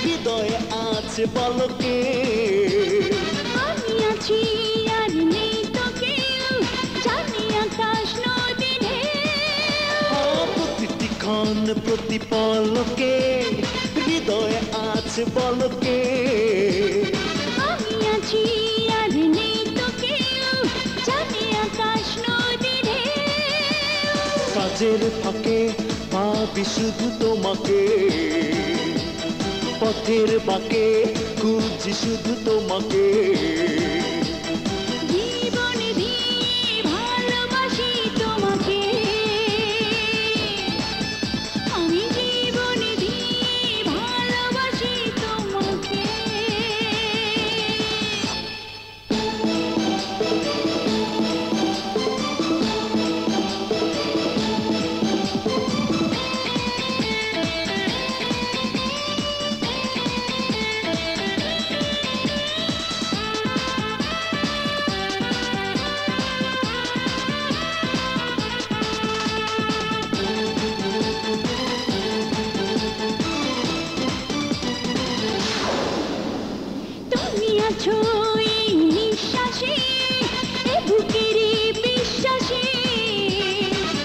হৃদয়ে আছে বলকে, আমি আছি আর নেই তো কেউ, জানি আকাশ নদী ঢেউ। প্রতিটি ক্ষণ প্রতি পলকে হৃদয়ে আছে বলকে, আমি আছি আর নেই তো কেউ, জানি আকাশ নদী ঢেউ। কাজের ফাঁকে ভাবি শুধু তোমাকে, পথের বাঁকে খুঁজি শুধু তোমাকে, জীবন দিয়ে ভালোবাসি তোমাকে, আমি জীবন দিয়ে ভালোবাসি তোমাকে। তুমি আছো এই নিঃশ্বাসে, এ বুকেরই বিশ্বাসে,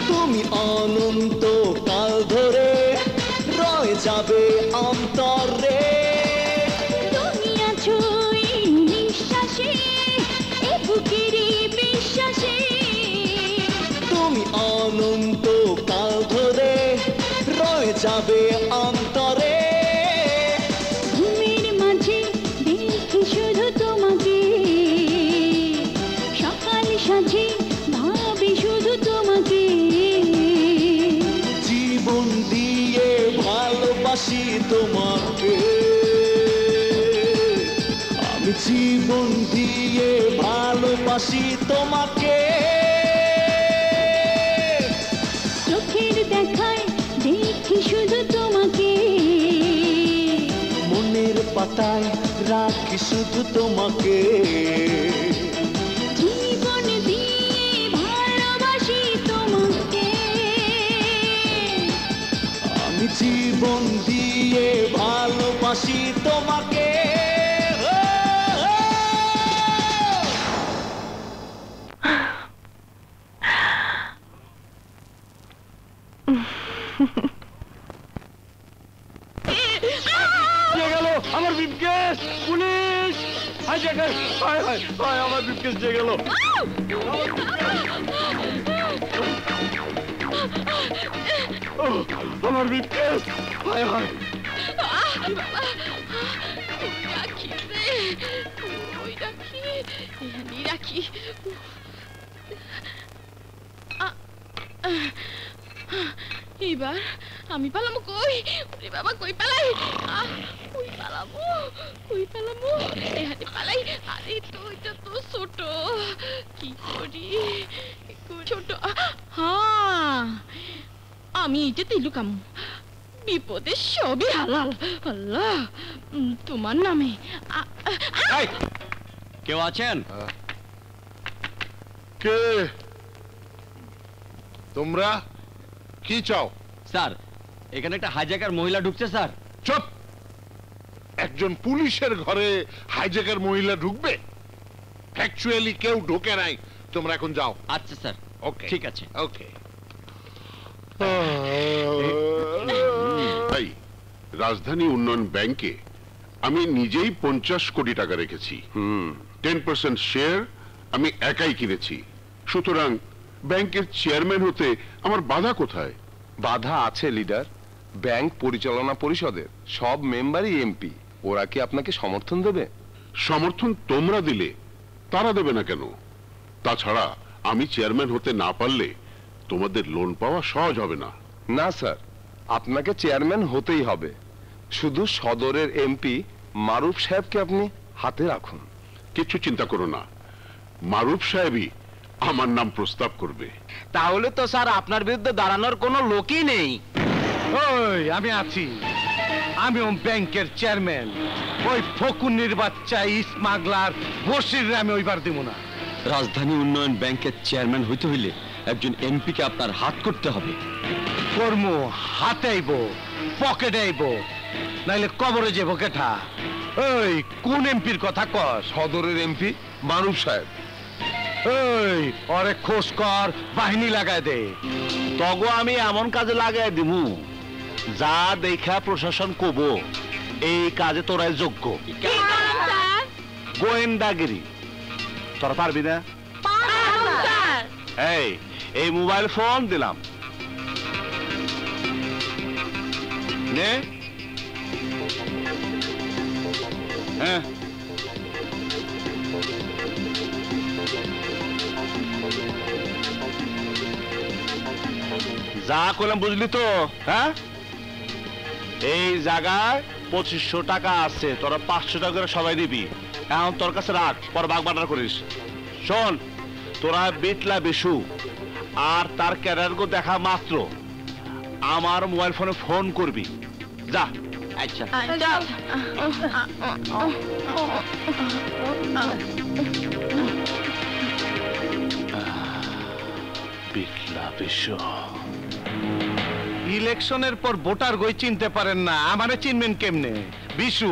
তুমি অনন্ত কাল ধরে রয়ে যাবে অন্তরে, তুমি আছো এই নিঃশ্বাসে, এ বুকেরই বিশ্বাসে, তুমি অনন্ত কাল ধরে রয়ে যাবে অন্তরে, ঘুমে ভালোবাসি তোমাকে, আমি জীবন দিয়ে ভালোবাসি তোমাকে। চোখের দেখায় দেখি শুধু তোমাকে, মনের পাতায় রাখি শুধু তোমাকে, জীবন দিয়ে ভালোবাসি তোমাকে, আমি জীবন দিয়ে ভালোবাসি তোমাকে। আমার ব্রিফকেস, পুলিশ! হাইজ্যাকার! হায় হায় হায়, আমার ব্রিফকেস নিয়ে গেল। আমার ব্রিফকেস! হায় হায়! রাখি এবার আমি পালামো কই? ওরে বাবা, কই পালাই? কই পালামো? এখানে পালাই? আরে তো এটা তো ছোট, কি করি? ছোট, হ্যাঁ আমি এইটাতেই লুকাম, বিপদে সবই হালাল। আল্লাহ তোমার নামে। কেউ আছেন? কে তোমরা? কি চাও? স্যার, এখানে একটা হাইজ্যাকার মহিলা ঢুকছে স্যার। চুপ! একজন পুলিশের ঘরে হাইজ্যাকার মহিলা ঢুকবে? অ্যাকচুয়ালি কেউ ঢোকে নাই, তোমরা এখন যাও। আচ্ছা স্যার, ওকে, ঠিক আছে। ওকে। তাই রাজধানী উন্নয়ন ব্যাংকে আমি নিজেই 50 কোটি টাকা রেখেছি। 10% শেয়ার আমি একাই কিনেছি। সুতরাং ব্যাংকের চেয়ারম্যান হতে আমার বাধা কোথায়? বাধা আছে লিডার। ব্যাংক পরিচালনা পরিষদের সব মেম্বারই এমপি, ওরা কি আপনাকে সমর্থন দেবে? সমর্থন তোমরা দিলে তারা দেবে না কেন? তাছাড়া আমি চেয়ারম্যান হতে না পারলে তোমাদের লোন পাওয়া সহজ হবে না। না স্যার, আপনাকে চেয়ারম্যান হতেই হবে। শুধু সদরের এমপি মারুফ সাহেবকে আপনি হাতে রাখুন। কিছু চিন্তা করো না, মারুফ সাহেবই আমার নাম প্রস্তাব করবে। তাহলে তো স্যার আপনার বিরুদ্ধে দাঁড়ানোর কোনো লোকই নেই। ওই আমি আছি, আমি ব্যাংকের চেয়ারম্যান। ওই ফকুন্নির বাচ্চা স্মাগলার বসির আমি ওইবার দিব না। রাজধানী উন্নয়ন ব্যাংকের চেয়ারম্যান হইতে হইলে একজন এমপিকে আপনার হাত করতে হবে। কর্ম হাতে আইব, পকেটে আইব, নাইলে কবরে যাব কেঠা। ওই কোন এমপির কথা কর? সদরের এমপি মারুফ সাহেব। ওই ওরে খোঁজ কর, বাহিনী লাগাই দে। তগো আমি এমন কাজে লাগাই দিমু যা দেখা প্রশাসন কব এই কাজে তোরাই যোগ্য। গোয়েন্দাগিরি তোরা পারবি না? এই মোবাইল ফোন দিলাম, নে। হ্যাঁ, যা করলাম বুঝলি তো? হ্যাঁ, এই জায়গায় 2500 টাকা আছে, তোরা 500 টাকা করে সবাই দিবি। এখন তোর কাছে রাখ, পর বাগ বাটার করিস। শোন, তোরা বিটলা বিশু আর তার ক্যারিয়ারকে দেখা মাত্র আমার মোবাইল ফোনে ফোন করবি। যা। আচ্ছা, বিটলা বিশু। ইলেকশনের পর ভোটার গই চিনতে পারেন না, আমারে চিনবেন কেমনে? বিশু,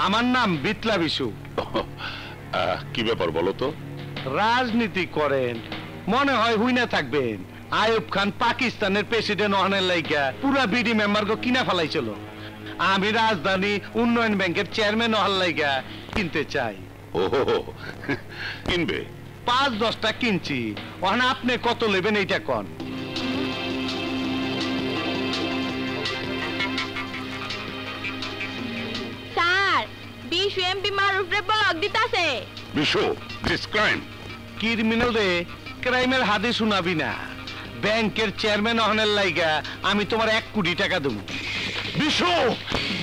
আমার নাম বিটলা বিশু। কি ব্যাপার বলো তো? রাজনীতি করেন, মনে হয় হুইনা থাকবেন। আইয়ুব খান পাকিস্তানের প্রেসিডেন্ট হওয়ার লাইগা পুরা বিডি মেম্বারকে কিনা ফেলাইছিল। আমি রাজধানী উন্নয়ন ব্যাংকের চেয়ারম্যান হওয়ার লাইগা কিনতে চাই। ও কিনবে? 5-10টা কিনছি, ওখানে আপনি কত নেবেন এইটা কন। স্যার, বিশু এমপি মারুফরে ব্লক দিতাছে। Bishu, this crime. ক্রিমিনাল রে ক্রাইমের হাতে শোনাবি না। ব্যাংকের চেয়ারম্যান হওয়ার লাইগা আমি তোমার 1 কোটি টাকা দেবো। Bishu,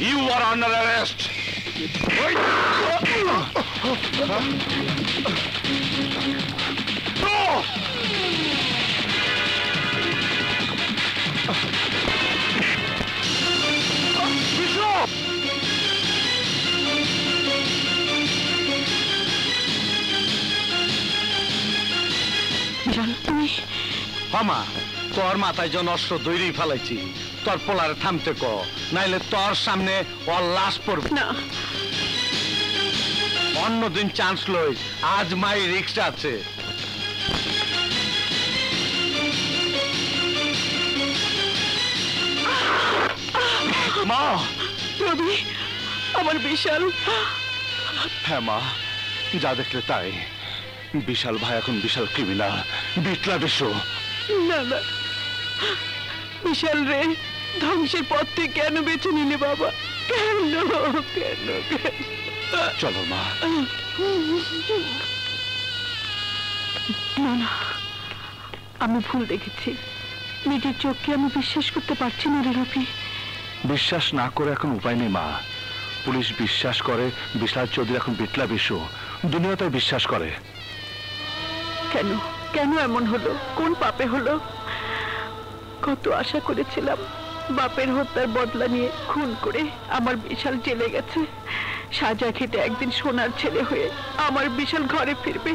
you are under arrest. হমা, তোর মাথায় জন অস্ত্র দৈরি ফেলাইছি, তোর পোলারে থামতে ক, নাইলে তোর সামনে ওর লাশ পড়বে না। অন্যদিন চান্স লই, আজ মাই রিক্সা আছে। মা, রবি, আমার বিশাল। হ্যাঁ মা, যা দেখলে তাই। বিশাল ভাই এখন বিশাল ক্রিমিনাল, বিটলা বিশু। না না, বিশাল রে ধ্বংসের পথ থেকে কেন বেছে নিলে বাবা? কেন কেন? চলো মা। না না, আমি ভুল দেখেছি। নিজের চোখকে আমি বিশ্বাস করতে পারছি না রে রবি। বিশ্বাস না করে এখন উপায় নেই মা। পুলিশ বিশ্বাস করে বিশাল চৌধুরী এখন বিটলা বিশু, দুনিয়া তাই বিশ্বাস করে। কেন কেন এমন হলো? কোন পাপে হলো? কত আশা করেছিলাম বাপের হত্যার বদলা নিয়ে খুন করে আমার বিশাল জেলে গেছে, সাজা খেটে একদিন সোনার ছেলে হয়ে আমার বিশাল ঘরে ফিরবে।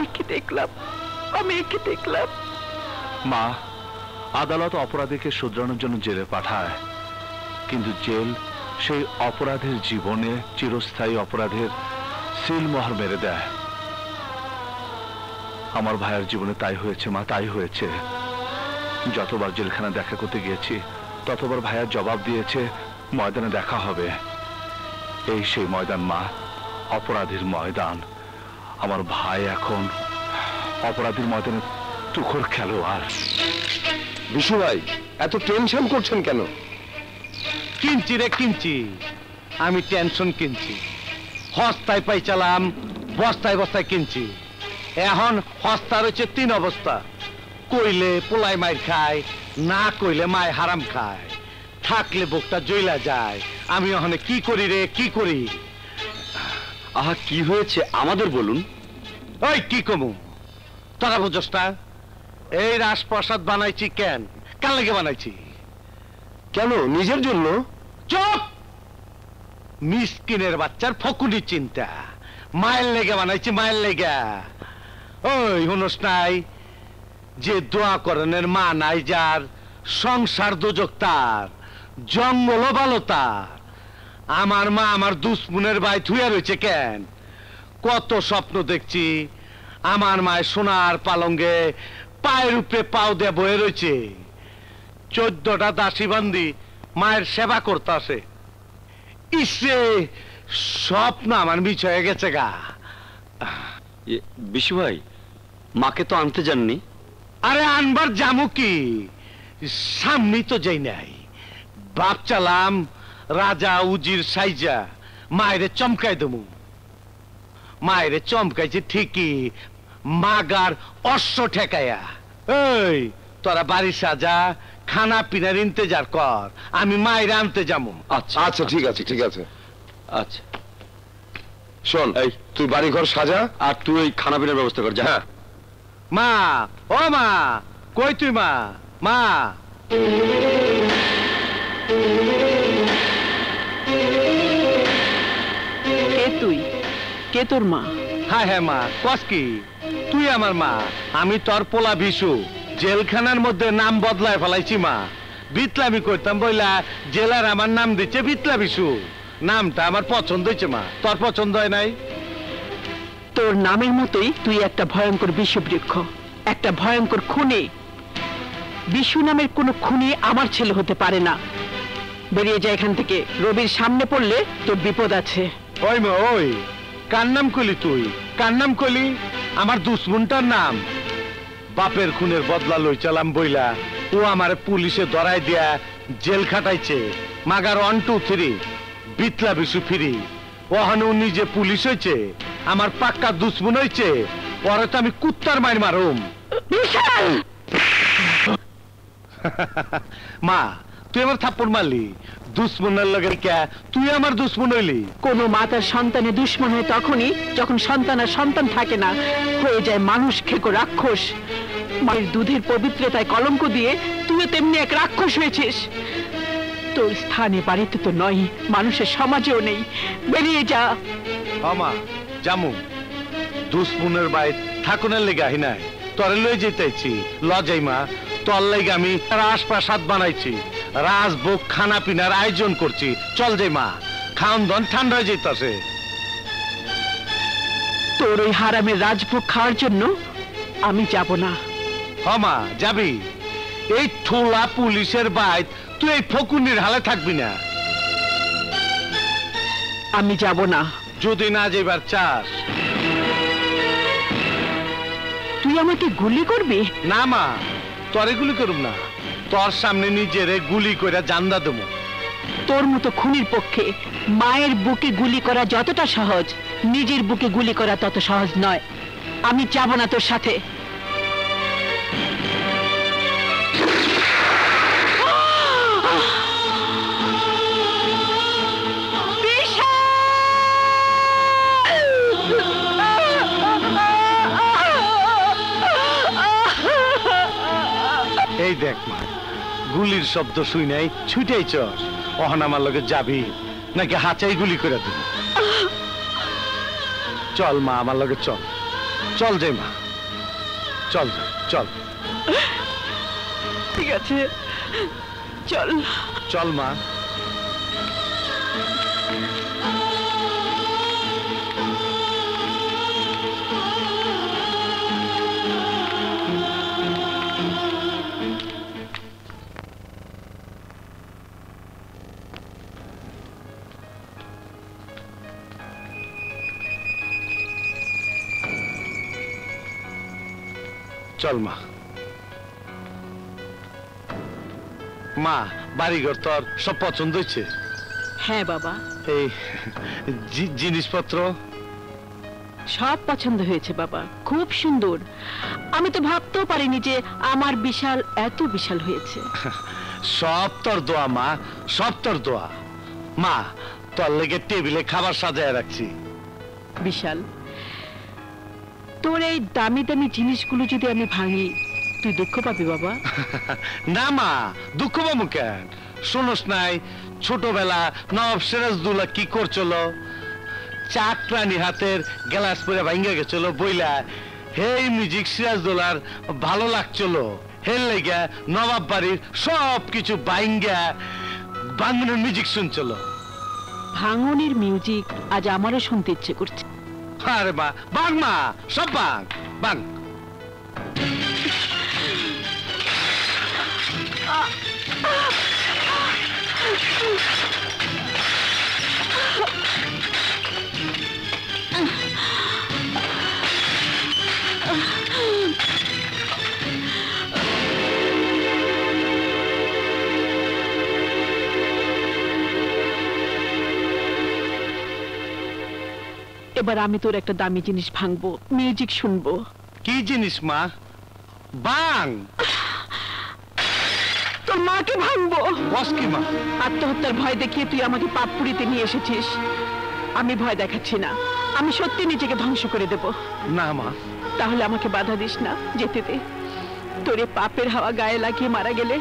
একে দেখলাম, আমি একে দেখলাম। মা, আদালত অপরাধীকে শুধরানোর জন্য জেলে পাঠায়, কিন্তু জেল সেই অপরাধের জীবনে চিরস্থায়ী অপরাধের সিলমোহর মেরে দেয়। আমার ভাইয়ের জীবনে তাই হয়েছে মা, তাই হয়েছে। যতবার জেলখানা দেখা করতে গিয়েছি ততবার ভাইয়ার জবাব দিয়েছে ময়দানে দেখা হবে। এই সেই ময়দান মা, অপরাধীর ময়দান। আমার ভাই এখন অপরাধীর ময়দানে তুখোর খেলোয়াড়। বিশু ভাই, এত টেনশন করছেন কেন? কিনছি রে কিনছি, আমি টেনশন কিনছি। হস্তায় পাইচালাম, বস্তায় বস্তায় কিনছি। এখন হস্তা রয়েছে তিন অবস্থা, কইলে পোলাই মায়ের খায়, না কইলে মায় হারাম খায়, থাকলে বুকটা জ্বলা যায়। আমি ওখানে কি করি রে, কি করি? আহা, কি হয়েছে আমাদের বলুন। ওই কি কমু, তোরা বুঝোসটা? এই রাজপ্রাসাদ বানাইছি কেন, কার লেগে বানাইছি? কেন, নিজের জন্য? চুপ! মিসকিনের বাচ্চার ফকুনি চিন্তা। মায়ের লেগে বানাইছি, মায়ের লেগে। ওই হুনস নাই, যে দোয়া করেনের মা নাই যার, সংসার দোজক তার, জঙ্গল ভালো তার। আমার মা আমার দুশ্মনের ভাই থুয়া রয়েছে কেন? কত স্বপ্ন দেখছি, আমার মায়ের সোনার পালঙ্গে পায়ের উপরে পাও দিয়ে বয়ে রয়েছে। 14টা দাসী বান্দি মায়ের সেবা করতে আসে। ইসে স্বপ্ন আমার মিছ হয়ে গেছে গা। বিশু ভাই, মাকে তো আনতে যাননি? আরে আনবার জামু কি, সামনে তো যাই নাই। বাপ চালাম রাজা উজির সাইজা মায়েরে চমকাই দেবো। মায়েরে চমকাইছে ঠিকই, মাগার অশ্ব ঠেকাইয়া। এই তোরা বাড়ি সাজা, খানা পিনার ইন্তেজার কর, আমি মায়ের আনতে যাবো। আচ্ছা আচ্ছা, ঠিক আছে ঠিক আছে। আচ্ছা শোন, এই তুই বাড়ি ঘর সাজা, আর তুই ওই খানা পিনার ব্যবস্থা কর। যা। মা, ও মা, কই তুই মা? মা, কে তুই? কে তোর মা? হ্যাঁ হ্যাঁ মা, কস কি? তুই আমার মা, আমি তোর পোলা বিশু। জেলখানার মধ্যে নাম বদলায় ফেলাইছি মা। বিটলামি করতাম বইলা জেলার আমার নাম দিচ্ছে বিটলা বিশু। নামটা আমার পছন্দ হয়েছে মা, তোর পছন্দ হয় নাই? তোর নামের মতোই তুই একটা ভয়ঙ্কর বিষবৃক্ষ, একটা ভয়ঙ্কর খুনি। বিশু নামের কোন খুনি আমার ছেলে হতে পারে না। বেরিয়ে যায় এখান থেকে, রবির সামনে পড়লে তোর বিপদ আছে। ওই মা, ওই কার নাম কলি তুই? কার নাম কলি? আমার দুশ্মনটার নাম। বাপের খুনের বদলা লই চালাম বইলা ও আমার পুলিশে ধরাই দিয়া জেল খাটাইছে। মাগার 1 2 3 বিটলা বিশু ফিরি। ওহানো নিজে পুলিশ হয়েছে, আমার পাক্কা দুশ্মন হয়েছে। পরে তো আমি কুত্তার মার মারুম। মা, তুই আমার থাপ্পড় মারলি, দুশ্মনের লগে কে তুই আমার দুশ্মন হইলি। কোন মা তার সন্তানের দুশ্মন হয় তখনই যখন সন্তান আর সন্তান থাকে না, হয়ে যায় মানুষ খেকো রাক্ষস। মায়ের দুধের পবিত্রতায় কলঙ্ক দিয়ে তুইও তেমনি এক রাক্ষস হয়েছিস। তোর স্থানে বাড়িতে তো নয়, মানুষের সমাজেও নেই, বেরিয়ে যা। আমা জামু, দুশ্মনের বাইত ঠাকুরের লেগে আহি নাই, তোরে লই যেতেছি লজাই মা। তোর লেগে আমি রাজপ্রাসাদ বানাইছি, রাজভোগ খানা পিনার আয়োজন করছি। চল যাই মা, খাওন দন ঠান্ডা হয়ে যেতেছে। তোর ওই হারামের রাজভোগ খাওয়ার জন্য আমি যাব না। হমা যাবি? এই ঠোলা পুলিশের বাইত তুই এই ফকুনির হালে থাকবি না। আমি যাব না। যদি না যাইবার চাস, তুই আমাকে গুলি করবি? না মা, তোরে গুলি করুম না, তোর সামনে নিজেরে গুলি করে জান্দা দেবো। তোর মতো খুনির পক্ষে মায়ের বুকে গুলি করা যতটা সহজ, নিজের বুকে গুলি করা তত সহজ নয়। আমি যাব না তোর সাথে। এই দেখ মা, গুলির শব্দ শুই নাই ছুটেই চল। অহন আমার লগে যাবি নাকি হাঁচাই গুলি করে দিবি? চল মা, আমার লগে চল। চল যাই মা, চল যাই, চল। ঠিক আছে চল। চল মা। চল মা। মা, বাড়িঘর তোর সব পছন্দ হয়েছে? হ্যাঁ বাবা। এই জিনিসপত্র সব পছন্দ হয়েছে বাবা, খুব সুন্দর। আমি তো ভাবতেও পারিনি যে আমার বিশাল এত বিশাল হয়েছে। সব তোর দোয়া মা, সব তোর দোয়া। মা, তোর লেগে টেবিলে খাবার সাজায় রাখছি। বিশাল, তোর এই দামি দামি জিনিসগুলো যদি আমি ভাঙি, তুই দুঃখ পাবি বাবা? না মা, দুঃখ পাবো কেন? শোনস নাই ছোটবেলা নবাব সিরাজদৌল্লা কি করছিল? চাকরানি হাতের গ্লাস পরে ভাঙ্গা গেছিল বইলা, হেই মিউজিক সিরাজদৌল্লার ভালো লাগছিল, হের লেগে নবাব বাড়ির সব কিছু ভাঙ্গা বাংলার মিউজিক শুনছিল। ভাঙনের মিউজিক আজ আমারও শুনতে ইচ্ছে করছে। আরে মা, বাং মা, সব বাং বাং। এবার আমি তোর একটা দামি জিনিস ভাঙবো, মিউজিক শুনবো। কি জিনিস মা? বাং। তোর মাকে ভাঙবো। বস কি মা? আত্মহত্যার ভয় দেখিয়ে তুই আমাকে পাপপুরিতে নিয়ে এসেছিস। আমি ভয় দেখাচ্ছি না, আমি সত্যি নিজেকে ধ্বংস করে দেব। না মা। তাহলে আমাকে বাধা দিস না, যেতে দে। তোরে পাপের হাওয়া গায়ে লাগিয়ে মারা গেলে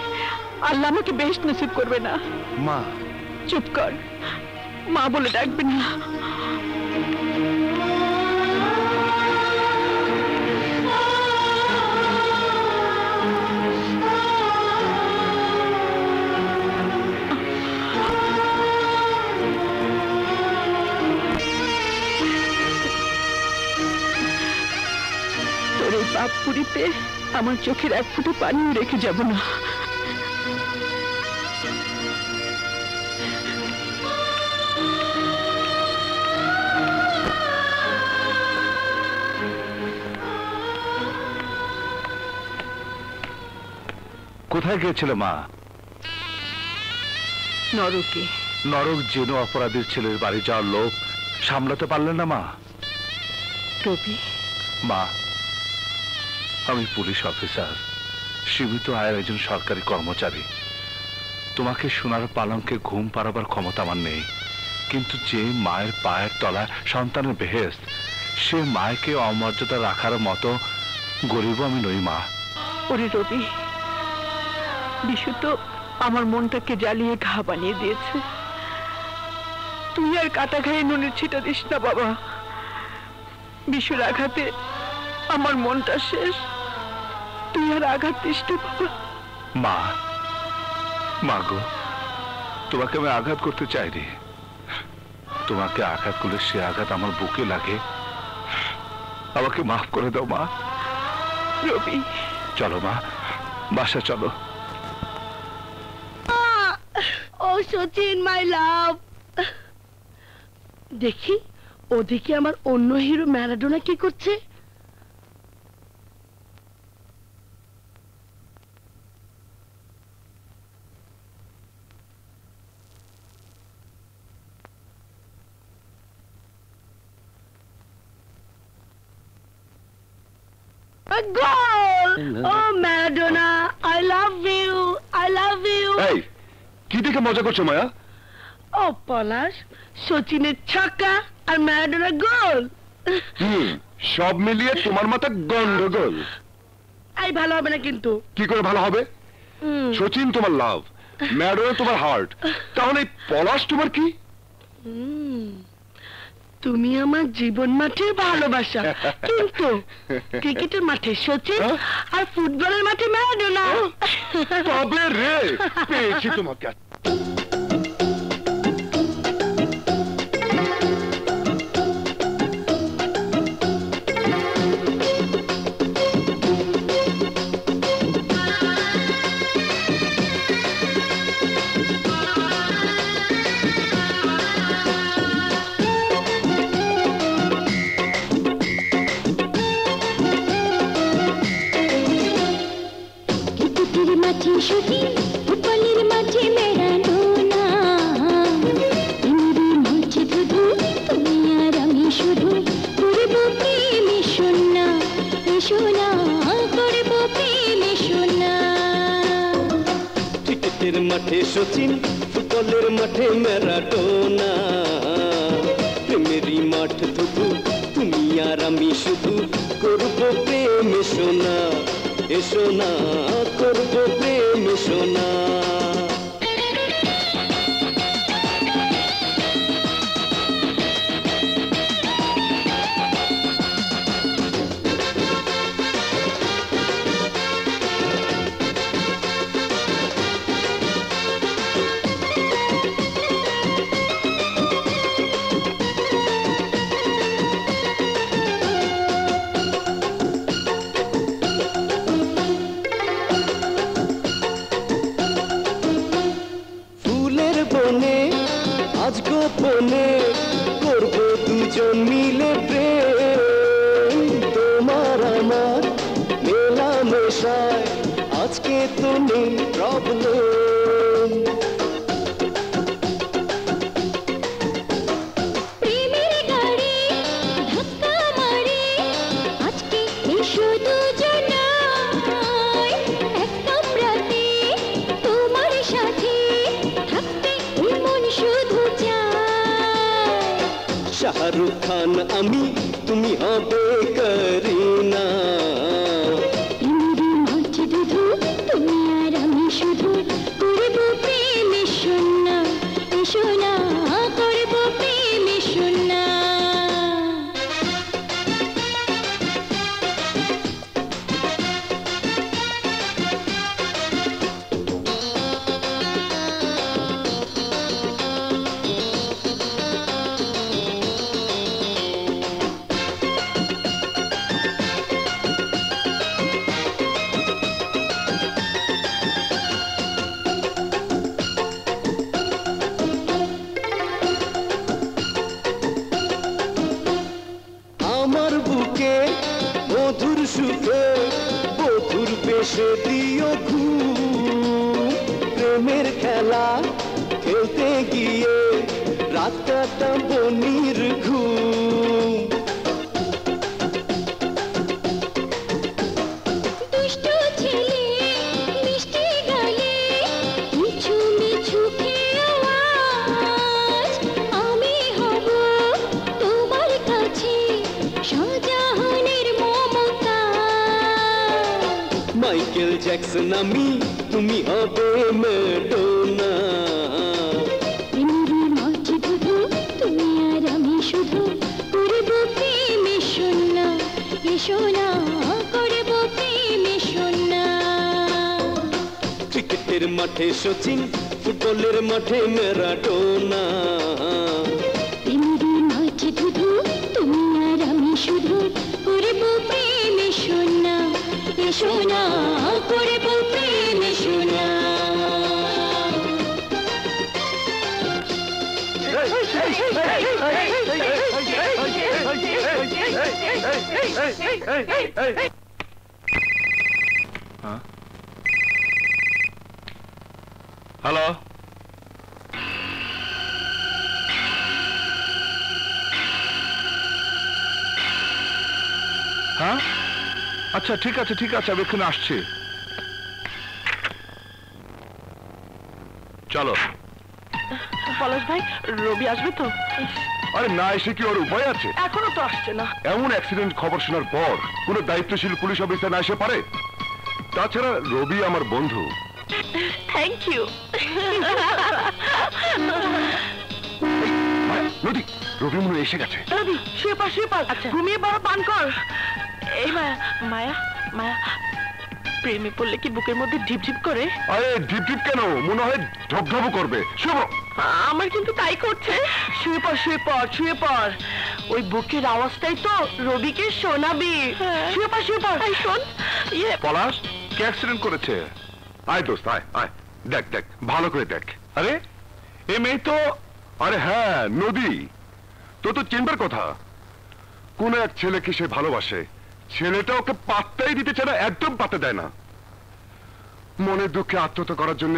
আল্লাহ আমাকে বেহেশত নসিব করবে না। মা চুপ কর, মা বলে ডাকবি না। তোর এই পাপপুরিতে আমার চোখের এক ফোঁটা পানিও রেখে যাব না। কোথায় গিয়েছিল মা? নরকে। নরক যেন অপরাধীর ছেলের বাড়ি যাওয়ার লোক সামলাতে পারলেন না মা? রবি, মা, আমি পুলিশ অফিসার, সীমিত আয়ের একজন সরকারি কর্মচারী। তোমাকে সোনার পালঙ্কে ঘুম পাড়াবার ক্ষমতা আমার নেই, কিন্তু যে মায়ের পায়ের তলায় সন্তানের বেহেশত, সে মায়কে অমর্যাদা রাখার মতো গরিব আমি নই মা। ওরে রবি, বিশু তো আমার মনটাকে জ্বালিয়ে ঘা বানিয়ে দিয়েছে। তুই আর কাটা খায়ে নুনের ছিটা দিস না বাবা। বিশুর আঘাতে আমার মনটা শেষ, তুই আর আঘাত দিস না বাবা। মা, মা গো, তোমাকে আমি আঘাত করতে চাইনি। তোমাকে আঘাত করলে সে আঘাত আমার বুকে লাগে। আমাকে মাফ করে দাও মা। রবি, চলো মা, বাসা চলো। ও সচিন মাই লাভ, দেখি ওদিকে আমার অন্য হিরো ম্যারাডোনা কি করছে। গোল! ও Maradona, I love you, I love you. এই, কি দেখে মজা করছো মায়া? ও পলাশ, সচিনের ছক্কা আর ম্যারাডোনার গোল। সব মিলিয়ে তোমার মাথা গন্ডগোল। এই ভালো হবে না কিন্তু। কি করে ভালো হবে? সচিন তোমার লাভ, ম্যারাডোনা তোমার হার্ট, তাহলে এই পলাশ তোমার কি? তুমি আমার জীবন মাঠে ভালোবাসা, কিন্তু ক্রিকেটের মাঠে সচিন আর ফুটবলের মাঠে ম্যারাডোনা। তবে রে, পেয়েছি তোমাকে। মাঠে সচিন, ফুটবলের মাঠে ম্যারাডোনা, প্রেমেরই মাঠ ধুধু, তুমি আর আমি শুধু করবো প্রেম, এসো না, এসো না, করবো প্রেম, এসো না। আজ গোপনে করবো দুজন মিলে প্রেম, তোমার আমার মেলামেশায় আজকে তো নেই প্রবলেম। প্রেমের গাড়ি ধাক্কা মারে আজকে এসো দুজনায়, এক কামরাতে তোমার সাথে থাকতে মন শুধু চায়। শাহরুখ খান আমি, তুমি হবে করিনা, তুমি আর আমি শুধু করবো প্রেম, এসো না, এসো না, করবো প্রেম, এসো না। আমার বুকে মধুর সুখে বধুর বেশে দিও ঘুম, প্রেমের খেলা খেলতে গিয়ে রাত কাটাবো নির্ঘুম। দুষ্ট ছেলে মিষ্টি গালে কিছু মাইকেল জ্যাকসন আমি, তুমি হবে ম্যাডোনা। প্রেমের মাঝে ধুধু তুমি আর আমি শুধু করব প্রেমে সোনা, এসো না করব প্রেমে সোনা। ক্রিকেটের মাঠে সচিন, ফুটবলের মাঠে ম্যারাডোনা। প্রেমের মাঝে ধুধু তুমি আর আমি শুধু করব প্রেমে সোনা, এসো না করব প্রেমে সোনা। হ্যালো, হ্যাঁ আচ্ছা ঠিক আছে আমি এখানে আসছি। চলো। পলাশ ভাই, রবি আসবে তো? আরে না এসে কি ওর উপায় আছে? এখনো তো আসছে না। এমন অ্যাক্সিডেন্ট খবর শোনার পর কোন দায়িত্বশীল পুলিশ অফিসার না এসে পারে? তাছাড়া রবি আমার বন্ধু। Thank you. নদী, রবি মনে এসে গেছে। রবি শুয়ে পড়, ঘুমিয়ে বড় পান কর। এই মায়া প্রেমে পড়লে কি বুকের মধ্যে ঝিপঝিপ করে? আরে ঝিপঝিপ কেন, মনে হয় ঢপঢপ করবে। আমার কিন্তু তাই করছে। শুয়ে পড়। ওই বুকের আওয়াজটাই তো রবিকে শোনাবি। শুয়ে পড়। শোন, পলাশ কে অ্যাক্সিডেন্ট করেছে? আয় দোস্ত আয়, দেখ ভালো করে দেখ। আরে এ মেয়ে তো, আরে হ্যাঁ নদী, তো চিনবার কথা। কোন এক ছেলেকে সে ভালোবাসে, ছেলেটা ওকে পাত্তাই দিতে চায় না, একদম পাত্তা দেয় না। মনের দুঃখে আত্মহত্যা করার জন্য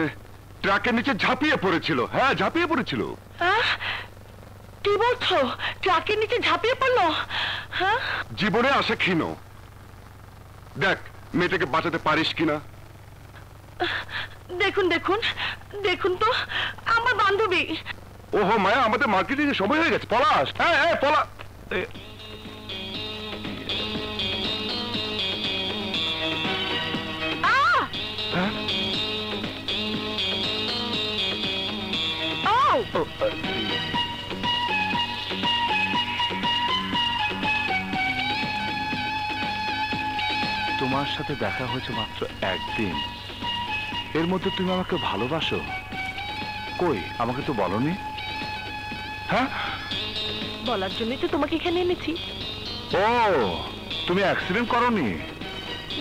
ট্রাকের নিচে ঝাঁপিয়ে পড়েছিল। হ্যাঁ ঝাঁপিয়ে পড়েছিল। কি বলছো? ট্রাকের নিচে ঝাঁপিয়ে পড়লো? হ্যাঁ, জীবনে আশা ক্ষীণ। দেখ মেয়েটাকে বাঁচাতে পারিস কিনা। দেখুন তো আমার বান্ধবী। ওহো মায়া, আমাদের মার্কেটিং এর সময় হয়ে গেছে। পলাশ, হ্যাঁ পলাশ। তোমার সাথে দেখা হয়েছে মাত্র একদিন, এর মধ্যে তুমি আমাকে ভালোবাসো? কই, আমাকে তো বলনি। হ্যাঁ, বলার জন্যই তো তোমাকে এখানে এনেছি। ও, তুমি অ্যাক্সিডেন্ট করোনি?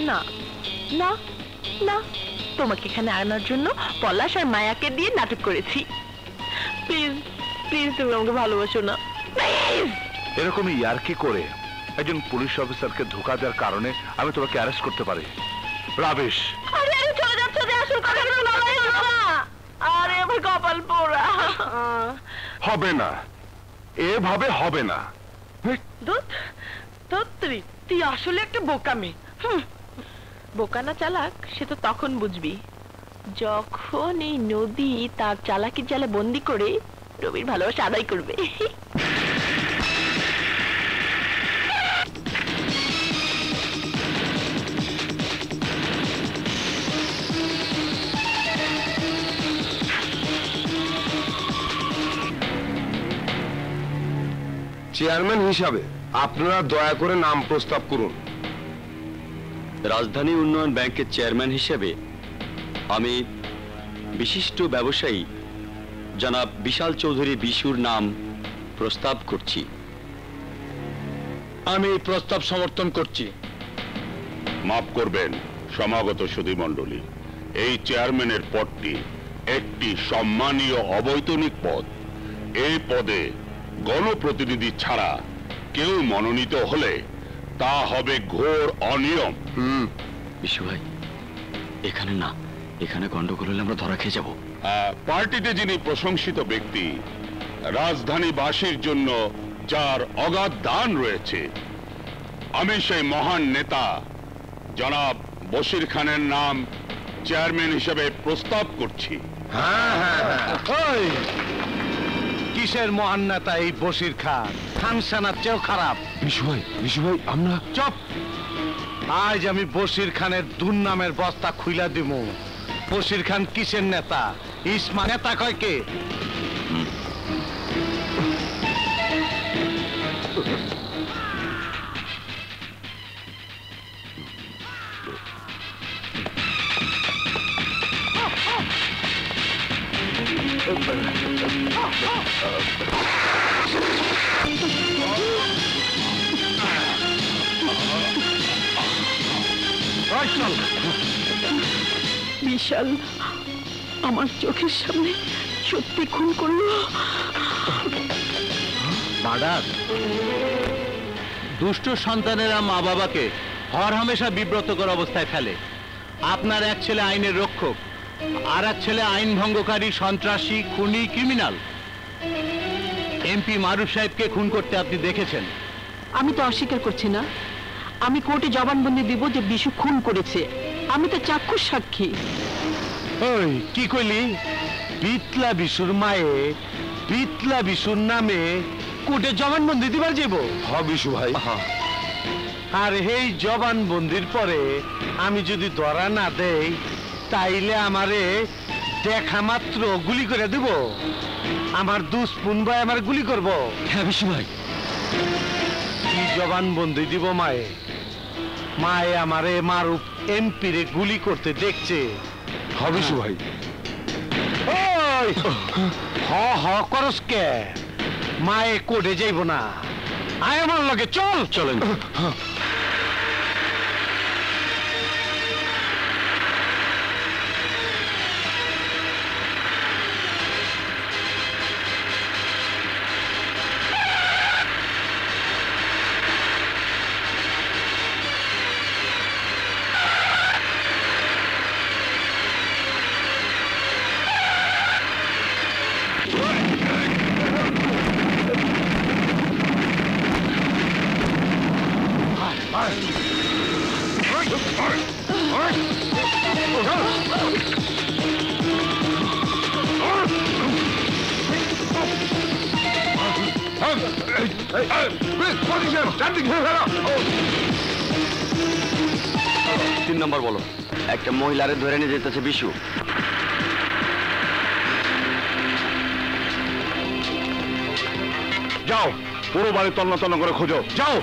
না, তোমাকে এখানে আনার জন্য পলাশ আর মায়াকে দিয়ে নাটক করেছি। প্লিজ তুমি আমাকে ভালোবাসো না, প্লিজ। এরকমই ইয়ার্কি করে একজন পুলিশ অফিসারকে ধোঁকা দেওয়ার কারণে আমি তোমাকে অ্যারেস্ট করতে পারি। রাবেশ, আরে চলে যাচ্ছে যে আসল কথাগুলো লড়াই হলো না। আরে আমার কপাল পোড়া। হবে না, এভাবে হবে না। তুই আসলে একটা বোকা মেয়ে। বোকা না চালাক সে তো তখন বুঝবি যখন এই নদী তার চালাকির জালে বন্দি করে রবির ভালোবাসা আদায় করবে। চেয়ারম্যান হিসাবে আপনারা দয়া করে নাম প্রস্তাব করুন। রাজধানী উন্নয়ন ব্যাংকের চেয়ারম্যান হিসেবে আমি বিশিষ্ট ব্যবসায়ী জনাব বিশাল চৌধুরী বিশুর নাম প্রস্তাব করছি। আমি এই প্রস্তাব সমর্থন করছি। মাফ করবেন সমাগত সুধীমণ্ডলী, এই চেয়ারম্যানের পদটি একটি সম্মানীয় অবৈতনিক পদ। এই পদে গণপ্রতিনিধি ছাড়া কেউ মনোনীত হলে তা হবে ঘোর অনিয়ম। বিশু ভাই, এখানে না, এখানে গন্ডগোল হলে আমরা ধরা খেয়ে যাব। পার্টিতে যিনি প্রশংসিত ব্যক্তি, রাজধানীবাসীর জন্য যার অগাধ দান রয়েছে, আমি সেই মহান নেতা জনাব বশির খানের নাম চেয়ারম্যান হিসেবে প্রস্তাব করছি। কিসের মহান নেতা এই বশির খান? খানসানার চেয়েও খারাপ। বিশু ভাই আমরা চুপ। আজ আমি বশির খানের দুর্নামের বস্তা খুইলা দিমু। বশির খান কিসের নেতা? ইসমা নেতা কয় কে? বিশাল আমার চোখের সামনে সত্যি খুন করলো। মার্ডার। দুষ্ট সন্তানেরা মা বাবাকে হর হামেশা বিব্রতকর অবস্থায় ফেলে। আপনার এক ছেলে আইনের রক্ষক, আর এক ছেলে আইন ভঙ্গকারী, সন্ত্রাসী, খুনি, ক্রিমিনাল। এমপি মারুফ সাহেবকে খুন করতে আপনি দেখেছেন। আমি তো অস্বীকার করছি না। আমি কোর্টে জবানবন্দি দিব যে বিশু খুন করেছে। আমি তো চাক্ষুষ সাক্ষী। ওই কি কইলি? বিটলা বিশুর মায়ে বিটলা বিশুর নামে কোর্টে জবানবন্দি দিবার যাব? বিশু ভাই। আর এই জবানবন্দির পরে আমি যদি ধরা না দেই তাইলে আমারে দেখা মাত্র গুলি করে দেব? আমার দুশ্মন ভাই আমার গুলি করব? হ্যাঁ বিশু ভাই। কি জবানবন্দি দিব মায়ে? মায়ে আমারে মারুফ এমপিরে গুলি করতে দেখছে। বিশু ভাই। ওই হ করস কে? মায়ে কোর্টে যাইব না? আয় আমার লগে চল। চলেন। তিন নম্বর বলো। একটা মহিলারে ধরে নিয়ে যেতেছে বিশু। যাও, পুরো বাড়ি তন্ন তন্ন করে খোঁজো। যাও।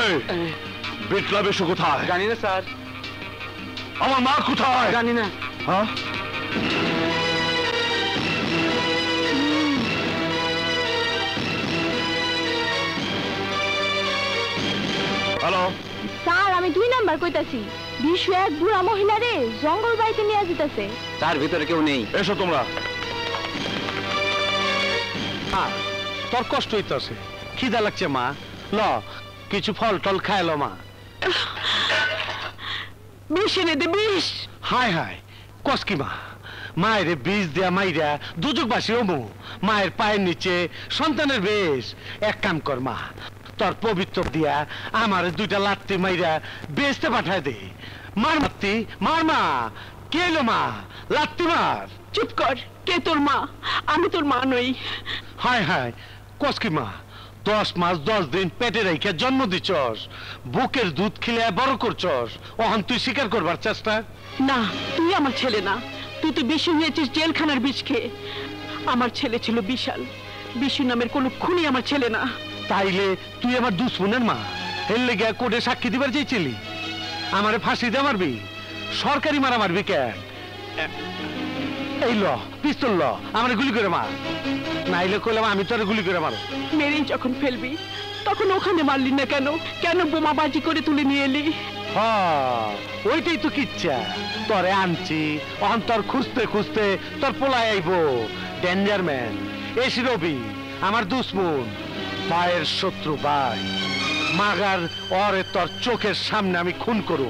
এই বিটলা বিশু কোথায়? জানি না স্যার। আমার মা কোথায়? জানি না। হ্যাঁ, হ্যালো স্যার, আমি 2 নাম্বার কইতাছি। বিশু এক বুড়া মহিলা রে জঙ্গল বাড়িতে নিয়ে যেতেছে। তার ভিতরে কেউ নেই। এসো তোমরা। তোর কষ্ট হইতেছে, খিদা লাগছে মা। ল কিছু ফল টল খাইলো মা। বিষ এনে দে, বিষ। হায় হায় কস কি মা? মায়ের বীজ দেয়া মাইরা দুজকবাসী অমু। মায়ের পায়ের নিচে সন্তানের বেশ। এক কাম কর মা, তোর পবিত্র দিয়া আমার 2টা লাত্তি মাইরা বেচতে পাঠায় দে। মার মাত্তি, মার মা। কে এলো মা? লাত্তি মার। চুপ কর। কে তোর মা? আমি তোর মা নই। হায় হায় কস কি মা? 10 মাস 10 দিন পেটে রেখে জন্ম দিছস, বুকের দুধ খিলে বড় করছস, ওহন তুই স্বীকার করবার চেষ্টা? না, তুই আমার ছেলে না। তুই তো বিশু হয়েছিস জেলখানার বিষ খেয়ে। আমার ছেলে ছিল বিশাল। বিশু নামের কোনো খুনি আমার ছেলে না। তাইলে তুই আমার দুশ্মনের মা। এর লেগে কোর্টে সাক্ষী দিবার চাইছিলি? আমারে ফাঁসি দিয়ে মারবি? সরকারি মারা মারবি কেন? এই ল পিস্তল, ল আমারে গুলি করে মার। নাইলে কইলাম আমি তোরে গুলি করে মারো। মেরেই যখন ফেলবি তখন ওখানে মারলি না কেন? কেন বোমাবাজি করে তুলে নিয়ে এলি? ওইটাই তো কিচ্ছা। তোরে আনছি, অহন তোর খুঁজতে খুঁজতে তোর পোলায় আইবো। ডেঞ্জার ম্যান এসি রবি, আমার দুশ্মন, মায়ের শত্রু ভাই। মাগার ওরে তোর চোখের সামনে আমি খুন করু।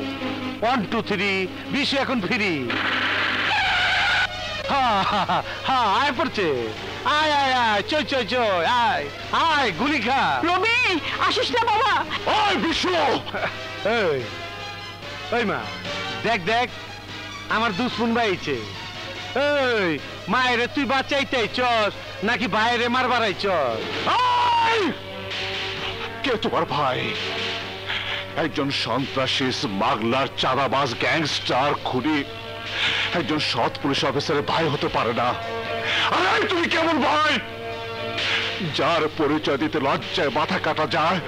1 2 3 বিশু এখন ফিরি। আয় পড়ছে। আয় আয় আয়, চয় চয় চয়, আয় আয়, গুলি খা। রবি আসিস না বাবা। ওই বিশু। ওই মা দেখ দেখ, আমার দুশ্মন ভাইছে। এই মায়েরে তুই বাঁচাইতে চস নাকি বাইরে মারবার আইছস? কে তোমার ভাই? একজন সন্ত্রাসী, স্মাগলার, চাঁদাবাজ, গ্যাংস্টার, খুনি একজন সৎ পুলিশ অফিসারের ভাই হতে পারে না। আরে তুমি কেমন ভাই যার পরিচয় দিতে লজ্জায় মাথা কাটা যায়?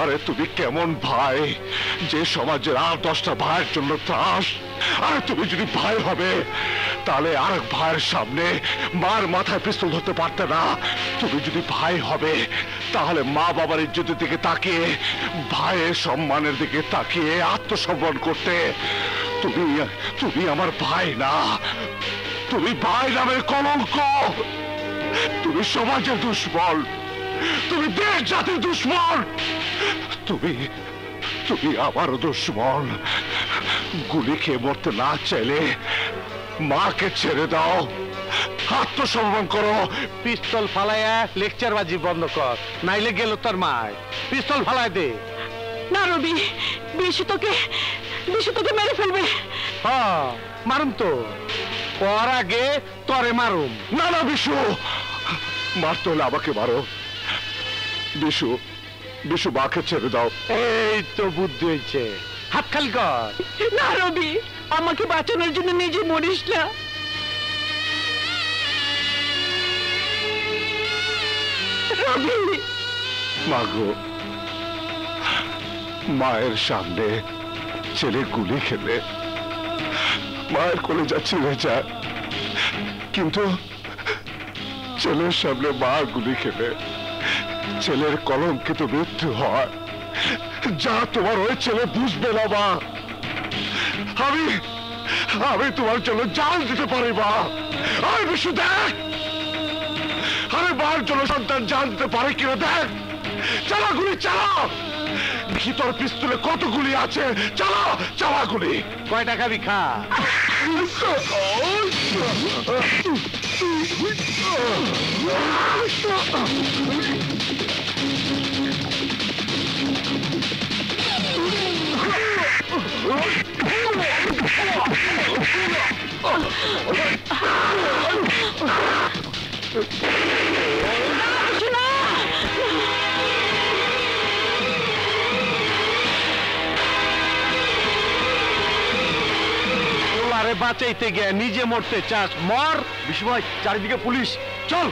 আরে তুমি কেমন ভাই যে সমাজের আর 10টা ভাইয়ের জন্য ত্রাস? আরে তুমি যদি ভাই হবে তাহলে আরেক ভাইয়ের সামনে মার মাথায় পিস্তল ধরতে পারতে না। তুমি যদি ভাই হবে তাহলে মা বাবার ইজ্জতের দিকে তাকিয়ে, ভাইয়ের সম্মানের দিকে তাকিয়ে আত্মসম্মান করতে। তুমি আমার ভাই না, তুমি ভাই নামের কলঙ্ক। তুমি সমাজের দুশ্মন, তুমি দেশ জাতির দুশ্মন, তুমি আমারও দুশ্মন। গুলি খেয়ে মরতে না চাইলে মাকে ছেড়ে দাও, আত্মসম্মান করো। পিস্তল ফালাইয়া লেকচার বাজি বন্ধ কর, নাইলে গেল তোর মায়। পিস্তল ফালাই দে। না রবি, বিশু তোকে মেরে ফেলবে। হ্যাঁ মারুম তো, ওর আগে তরে মারুম। না না বিশু, মারতে হলে আমাকে মারো। বিশু মাকে ছেড়ে দাও। এই তো বুদ্ধি হয়েছে, হাত খালি কর। না রবি, আমাকে বাঁচানোর জন্য নিজে মরিস না। রবি, মাগো, মায়ের সামনে ছেলে গুলি খেলে মায়ের কলেজা ছিঁড়ে যায়, কিন্তু ছেলের সামনে মা গুলি খেলে ছেলের কলঙ্কিত মৃত্যু হয়। যা তোমার ওই ছেলে বুঝবে না মা। আমি তোমার জন্য জান দিতে পারি মা। আমি বিশু দেখ, আমি মার জন্য সন্তান জান দিতে পারে কিনা দেখ। চালা গুলি চালা, দেখি তোর পিস্তলে কত গুলি আছে। চালা চালা গুলি। কয় টাকা বিখা? বাঁচাইতে গিয়ে নিজে মরতে চাস, মর। বিশু ভাই, চারিদিকে পুলিশ, চল।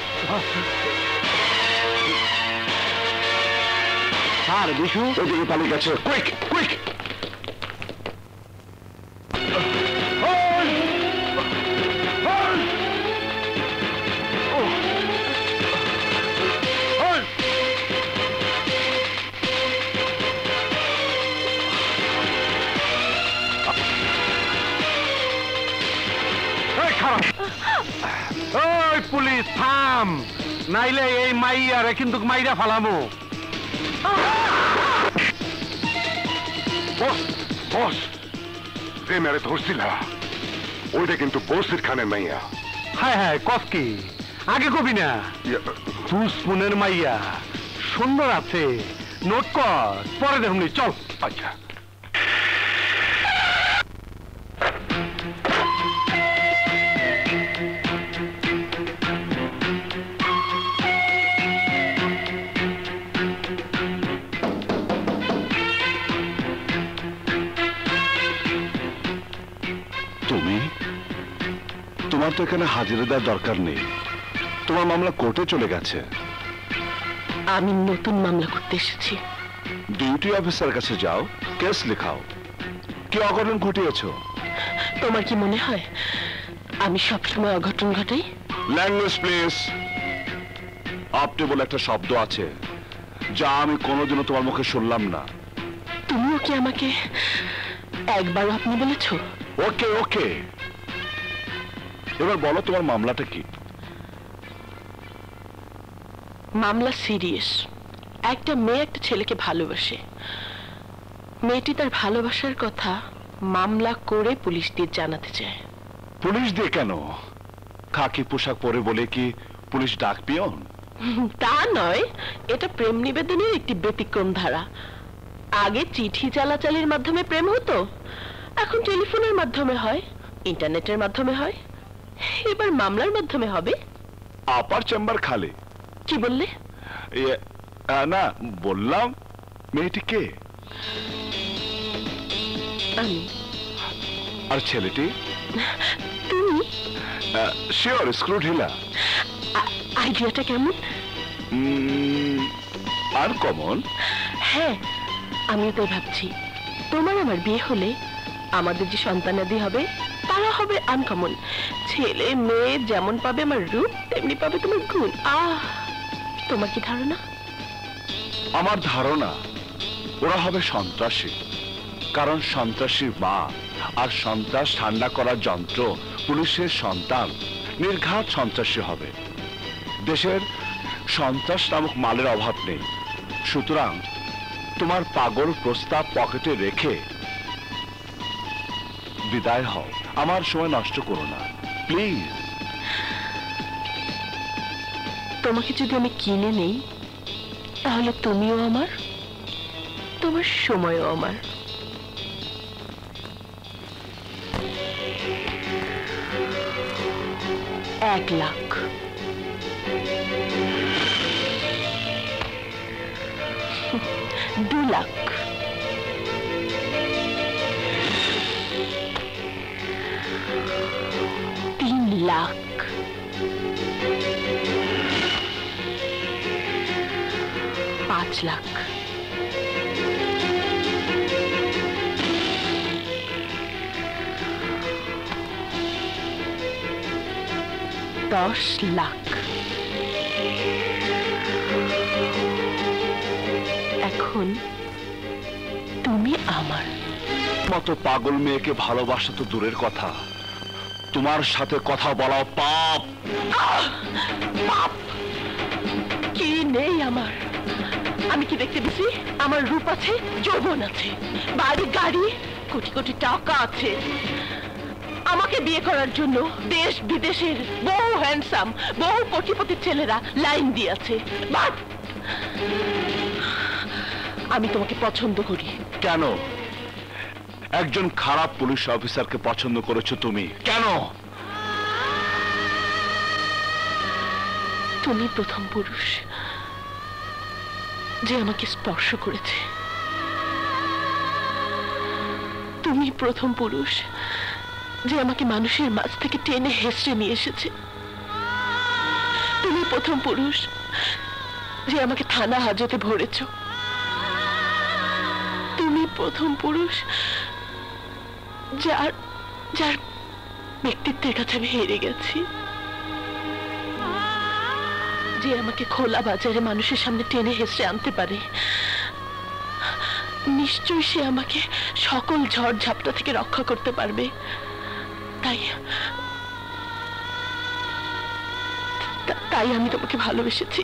আর বিশু ওইদিকে পালিয়ে গেছে। Quick quick. ওই পুলিশ থাম, নাইলে এই মাইয়ারে কিন্তু মাইরা ফালামো। বস, যে মেরে ধরছিল ওইটা কিন্তু বসির খানের মাইয়া। হ্যাঁ হ্যাঁ, কস কি আগে কবি না? দুশ্মনের মাইয়া, সুন্দর আছে, নোট কর, পরে দেখুন। চল। আচ্ছা। তোমার তো এখানে হাজিরা দেওয়ার দরকার নেই, তোমার মামলা কোর্টে চলে গেছে। আমি নতুন মামলা করতে এসেছি। ডিউটি অফিসার কাছে যাও, কেস লেখাও। কি অঘটন ঘটিয়েছ? তোমার কি মনে হয় আমি সবসময় অঘটন ঘটাই? Language please. আপনি বলে একটা শব্দ আছে যা আমি কোনোদিনও তোমার মুখে শুনলাম না। তুমিও কি আমাকে একবারও আপনি বলেছো? ওকে ওকে, এবার বলো তোমার মামলাটা কি? মামলা সিরিয়াস। একটা মেয়ে একটা ছেলেকে ভালোবাসে, মেয়েটি তার ভালোবাসার কথা মামলা করে পুলিশ দিয়ে জানাতে চায়। পুলিশ দিয়ে কেন? খাকি পোশাক পরে বলে কি পুলিশ ডাক পিয়ন? তা নয়, এটা প্রেম নিবেদনের একটি ব্যতিক্রম ধারা। আগে চিঠি চালাচালির মাধ্যমে প্রেম হতো, এখন টেলিফোনের মাধ্যমে হয়, ইন্টারনেটের মাধ্যমে হয়, এবার মামলার মাধ্যমে হবে। আপার চেম্বার খালি। কি বললে? না, বললাম মেয়েটি কে? আমি। আর ছেলেটি? তুমি। শিওর, স্ক্রু ঢিলা। আইডিয়াটা কেমন? আর কমন। হ্যাঁ, আমিও তাই ভাবছি। তোমার আমার বিয়ে হলে আমাদের যে সন্তানাদি হবে তারা হবে আনকমন। ছেলে মেয়ে যেমন পাবে আমার রূপ, তেমনি পাবে তোমার গুণ। তোমার কি ধারণা? আমার ধারণা ওরা হবে সন্ত্রাসী, কারণ সন্ত্রাসীর মা আর সন্ত্রাস ঠান্ডা করার যন্ত্র পুলিশের সন্তান নির্ঘাত সন্ত্রাসী হবে। দেশের সন্ত্রাস নামক মালের অভাব নেই, সুতরাং তোমার পাগল প্রস্তাব পকেটে রেখে বিদায় হও। আমার সময় নষ্ট করো না প্লিজ। তোমাকে যদি আমি কিনে নেই তাহলে তুমিও আমার, তোমার সময়ও আমার। $1,00,000। $2,00,000। $3,00,000। $5,00,000। $10,00,000। এখন তুমি আমার মতো পাগল মেয়েকে ভালোবাসা তো দূরের কথা, তোমার সাথে কথা বলা পাপ। পাপ কি নেই আমার? আমি কি দেখতে দিছি? আমার রূপ আছে, যৌবন আছে, বাড়ি গাড়ি, কোটি কোটি টাকা আছে। আমাকে বিয়ে করার জন্য দেশ বিদেশের বহু হ্যান্ডসাম, বহু কোটিপতির ছেলেরা লাইন দিয়েছে। বাট আমি তোমাকে পছন্দ করি। কেন? একজন খারাপ পুলিশ অফিসারকে পছন্দ করেছো তুমি, কেন? তুমি প্রথম পুরুষ যে আমাকে স্পর্শ করেছে। তুমি প্রথম পুরুষ যে আমাকে মানুষের মাঝ থেকে টেনে হেসড়ে নিয়ে এসেছে। তুমি প্রথম পুরুষ যে আমাকে থানা হাজতে ভরেছ। তুমি প্রথম পুরুষ যার যার ব্যক্তিত্বের কাছে আমি হেরে গেছি, যে আমাকে খোলা বাজারে মানুষের সামনে টেনে হেসড়ে আনতে পারে। নিশ্চয়ই সে আমাকে সকল ঝড় ঝাপটা থেকে রক্ষা করতে পারবে। তাই তাই আমি তোমাকে ভালোবেসেছি।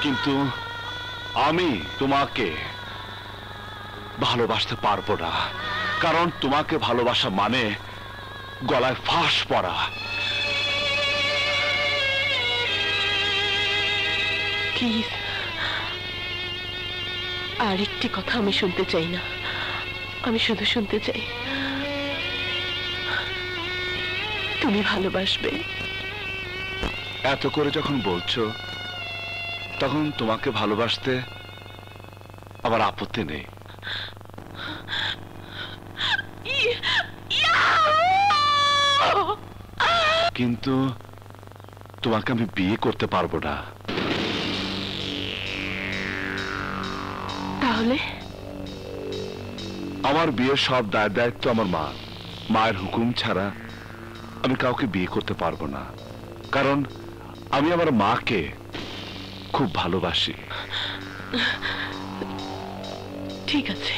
কিন্তু আমি তোমাকে ভালোবাসতে পারবো না, কারণ তোমাকে ভালোবাসা মানে গলায় ফাঁস পড়া। প্লিজ, আরেকটি কথা আমি শুনতে চাই না। আমি শুধু শুনতে চাই তুমি ভালোবাসবে। এত করে যখন বলছো তখন তোমাকে ভালোবাসতে আমার আপত্তি নেই। কিন্তু তোমাকে আমি বিয়ে করতে পারবো না। তাহলে আমার বিয়ের সব দায় দায়িত্ব আমার মা। মায়ের হুকুম ছাড়া আমি কাউকে বিয়ে করতে পারবো না, কারণ আমি আমার মাকে খুব ভালোবাসি। ঠিক আছে,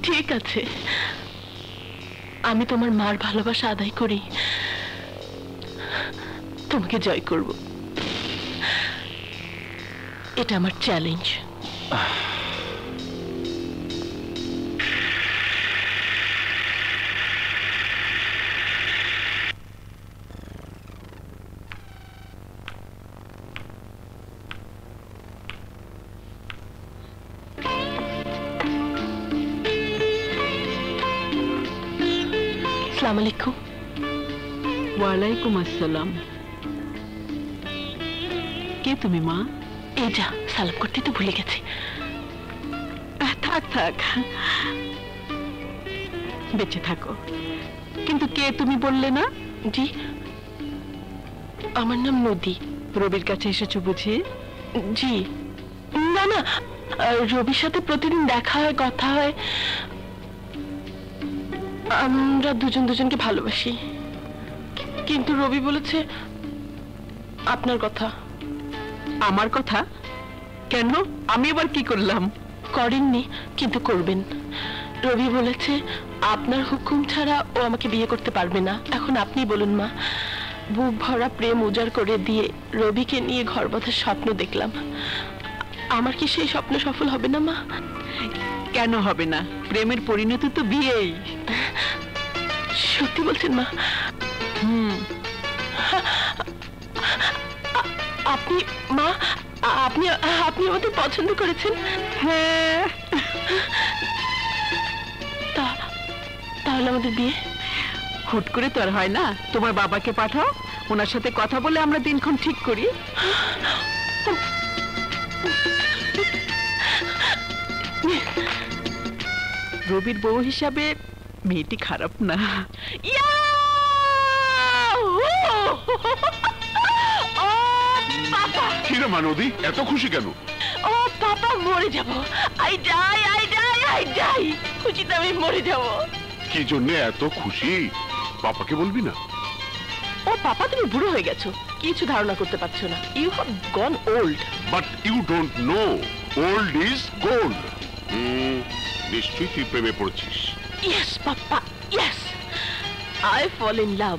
ঠিক আছে, আমি তোমার মার ভালোবাসা আদায় করি তোমাকে জয় করব। এটা আমার চ্যালেঞ্জ। আসসালামু আলাইকুম। ওয়ালাইকুম আসসালাম। কে তুমি মা? এই যা, সালাম করতে তো ভুলে গেছি। থাক থাক, বেঁচে থাকো। কিন্তু কে তুমি বললে না? জি, আমার নাম নদী। রবির কাছে এসেছো বুঝি? জি না না, রবির সাথে প্রতিদিন দেখা হয়, কথা হয়। আমরা দুজন দুজনকে ভালোবাসি, কিন্তু রবি বলেছে আপনার কথা। আমার কথা? কেন? আমি এবার কি করলাম? করেননি, কিন্তু করবেন। রবি বলেছে আপনার হুকুম ছাড়া ও আমাকে বিয়ে করতে পারবে না। এখন আপনি বলুন মা, বুক ভরা প্রেম উজাড় করে দিয়ে রবিকে নিয়ে ঘর বাঁধার স্বপ্ন দেখলাম, আমার কি সেই স্বপ্ন সফল হবে না মা? কেন হবে না? প্রেমের পরিণতি তো বিয়েই। সত্যি বলছেন মা? আপনি মা, আপনি আপনি আমাদের পছন্দ করেছেন? হ্যাঁ। তাহলে আমাদের বিয়ে হুট করে তো আর হয় না। তোমার বাবাকে পাঠাও, ওনার সাথে কথা বলে আমরা দিনক্ষণ ঠিক করি। রবির বউ হিসাবে মেয়েটি খারাপ না। কিরে মানবী, এত খুশি কেন? ও পাপা, মরে যাব। I die, I die, I die. খুশিতে আমি মরে যাব। কি জন্য এত খুশি? পাপাকে বলবি না? ও পাপা, তুমি বুড়ো হয়ে গেছো, কিছু ধারণা করতে পারছো না। You have gone old. But you don't know old is gold. নিশ্চয়ই তুই প্রেমে পড়ছিস। Yes papa, yes, I fall in love.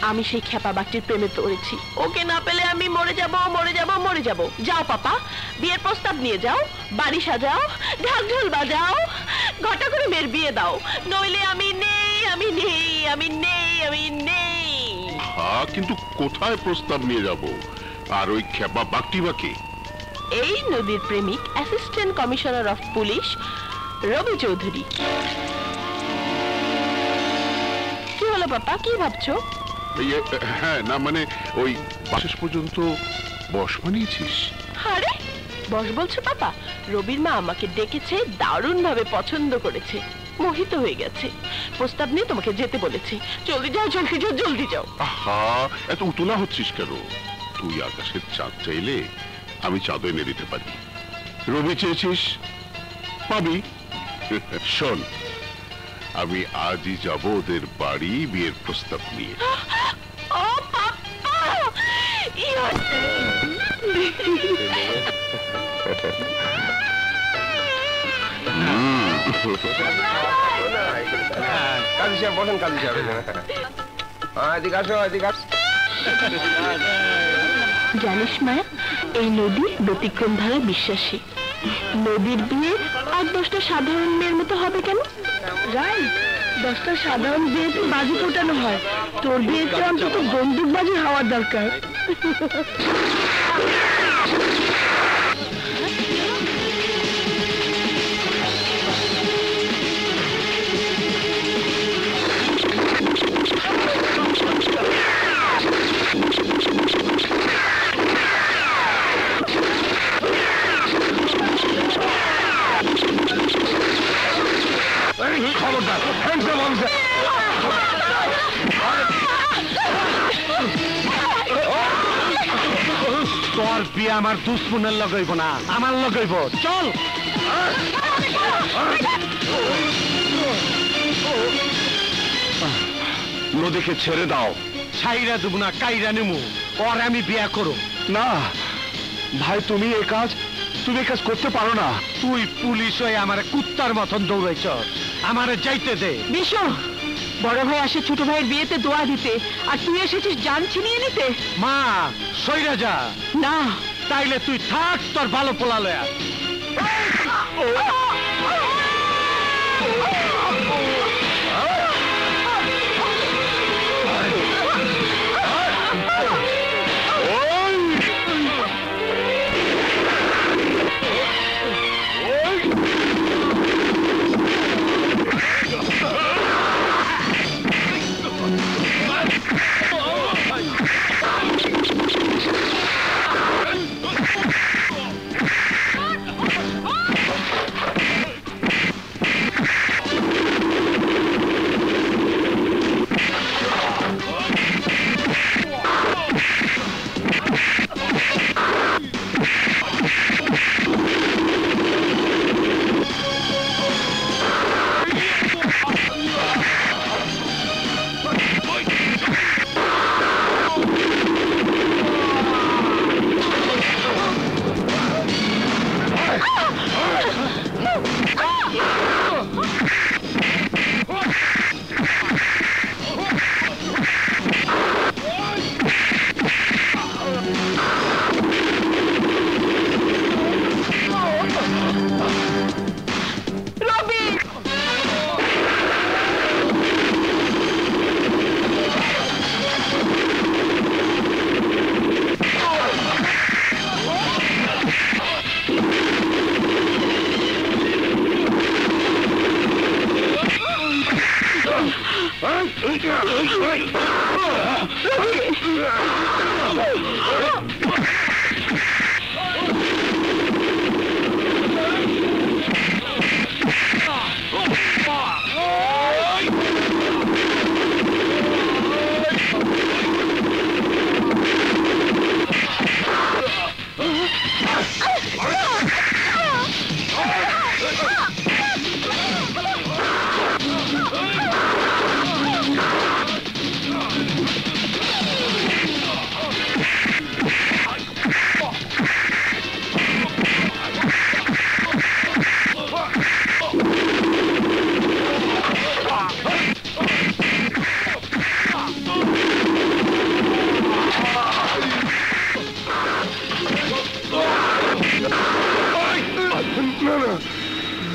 আমি সেই খেপা বাটির প্রেমে পড়েছি। ওকে না পেলে আমি মরে যাব, মরে যাব, মরে যাব। যাও পাপা, বিয়ের প্রস্তাব নিয়ে যাও, বাড়ি সাজাও, ঢাক ঢোল বাজাও, ঘটা করে মেয়ের বিয়ে দাও, নইলে আমি নেই, আমি নেই, আমি নেই, আমি নেই। হ্যাঁ, কিন্তু কোথায় প্রস্তাব নিয়ে যাব? আর ওই খেপা বাকটি বাকি? এই নদীর প্রেমিক, অ্যাসিস্ট্যান্ট কমিশনার অফ পুলিশ রবি চৌধুরী। কি হলো পাপা, কি ভাবছো? হ্যাঁ, না মানে ওই শেষ পর্যন্ত বস বানিয়েছিস? আরে বস বলছো পাপা? রবির মা আমাকে ডেকেছে, দারুণ ভাবে পছন্দ করেছে, মোহিত হয়ে গেছে। প্রস্তাব নিয়ে তোমাকে যেতে বলেছে। জলদি যাও, জলদি যাও, জলদি যাও। আহা, এত উতলা হচ্ছিস কেন? তুই আকাশের চাঁদ চাইলে আমি চাঁদ এনে দিতে পারি। রবি চেয়েছিস, পাবি। শোন, আমি আজই যাব ওদের বাড়ি বিয়ের প্রস্তাব নিয়ে। ও পাপা, কাজী সাহেব বসেন, কাজী সাহেব এদিকে আসো, এদিকে আসো। জানিস মায়া, এই নদী ব্যতিক্রম ধারা বিশ্বাসী। নদীর বিয়ে আর 10টা সাধারণ মেয়ের মতো হবে কেন? রাইট, 10টা সাধারণ বিয়েতে বাজি ফোটানো হয়, তোর বিয়েতে অন্তত বন্দুকবাজি হওয়ার দরকার। খবরদার, তোর বিয়ে আমার দুশ্মনের লগইব না, আমার লগইব। চল। নদীকে ছেড়ে দাও। ছাইরা দেব না, কাইরা নেমু। ওর আমি বিয়ে করো না ভাই, তুমি এই কাজ করতে পারো না। তুই পুলিশ হয়ে আমার কুত্তার মতন দৌড়াইছ, আমারে যাইতে দে। বিশু, বড় ভাই আসে ছোট ভাইয়ের বিয়েতে দোয়া দিতে, আর তুই এসেছিস জান ছিনিয়ে নিতে। মা, সইরা যা। না, তাইলে তুই থাক তোর ভালো পোলা লয়া।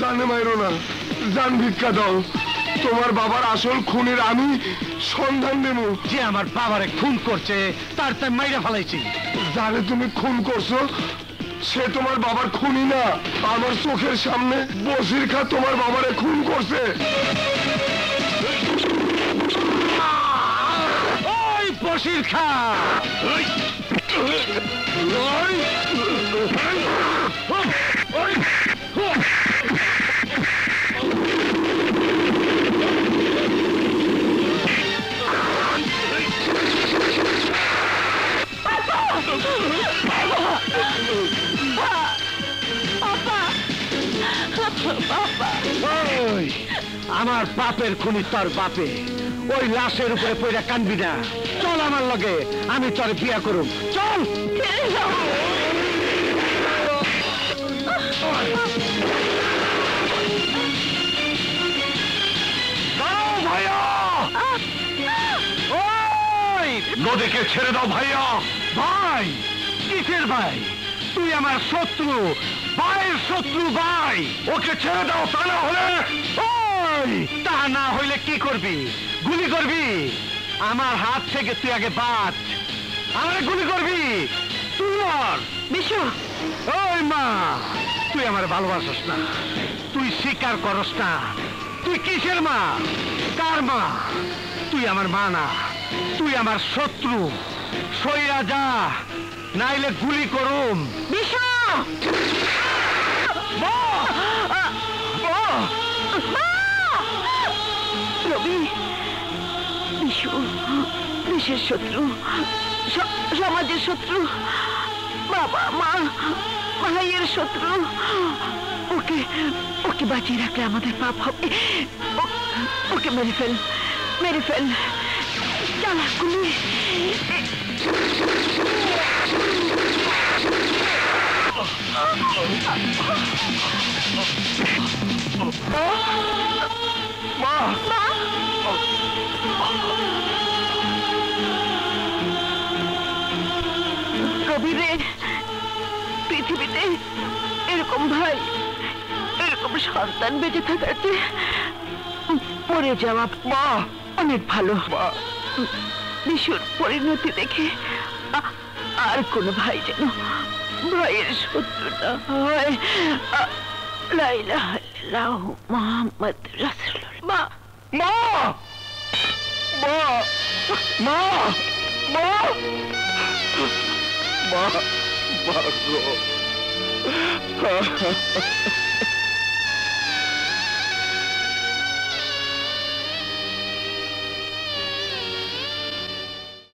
জানে মাইরো না, জান ভিক্ষা দাও। তোমার বাবার আসল খুনের আমি সন্ধান দেব। যে আমার বাবারে খুন করছে তার তাই মাইরা ফেলাইছি। জানে তুমি খুন করছো, সে তোমার বাবার খুনি না। আমার চোখের সামনে বসির খা তোমার বাবারে খুন করছে। ওই বসির খা আমার বাপের খুনি তোর বাপে। ওই লাশের উপরে পড়ে কানবি না। চল আমার লগে, আমি তোর বিয়া করুম। চল ভাইয়া, ওই নদীকে ছেড়ে দাও ভাইয়া। ভাই কিসের ভাই? তুই আমার শত্রু, ভাইয়ের শত্রু ভাই। ওকে ছেড়ে দাও, তা না হলে তা না হইলে কি করবি? গুলি করবি? আমার হাত থেকে তুই আগে বাঁচ। আমারে গুলি করবি তুই? বিশু, ওই মা, তুই আমার ভালোবাসিস না, তুই স্বীকার করস না। তুই কিসের মা? কার মা? তুই আমার মা না, তুই আমার শত্রু। সইরা যা, নাইলে গুলি করুম। বিশু, রবি, বিশু দেশের শত্রু, সমাজের শত্রু, বাবা মা ভাইয়ের শত্রু। ওকে ওকে বাঁচিয়ে রাখলে আমাদের পাপ হবে। ওকে মেরে ফেল, মেরে ফেল। চালা গুলি। কবিরে, পৃথিবীতে এরকম ভাই, এরকম সন্তান বেঁচে থাকাতে মরে যাওয়া মা অনেক ভালো। বিশুর পরিণতি দেখে আর কোন ভাই যেন ভাইয়ের শত্রু না হয়। লা ইলাহা ইল্লাল্লাহু মুহাম্মদ রাসূলুল্লাহ। মা, মা, মা, মা, মা, মা গো।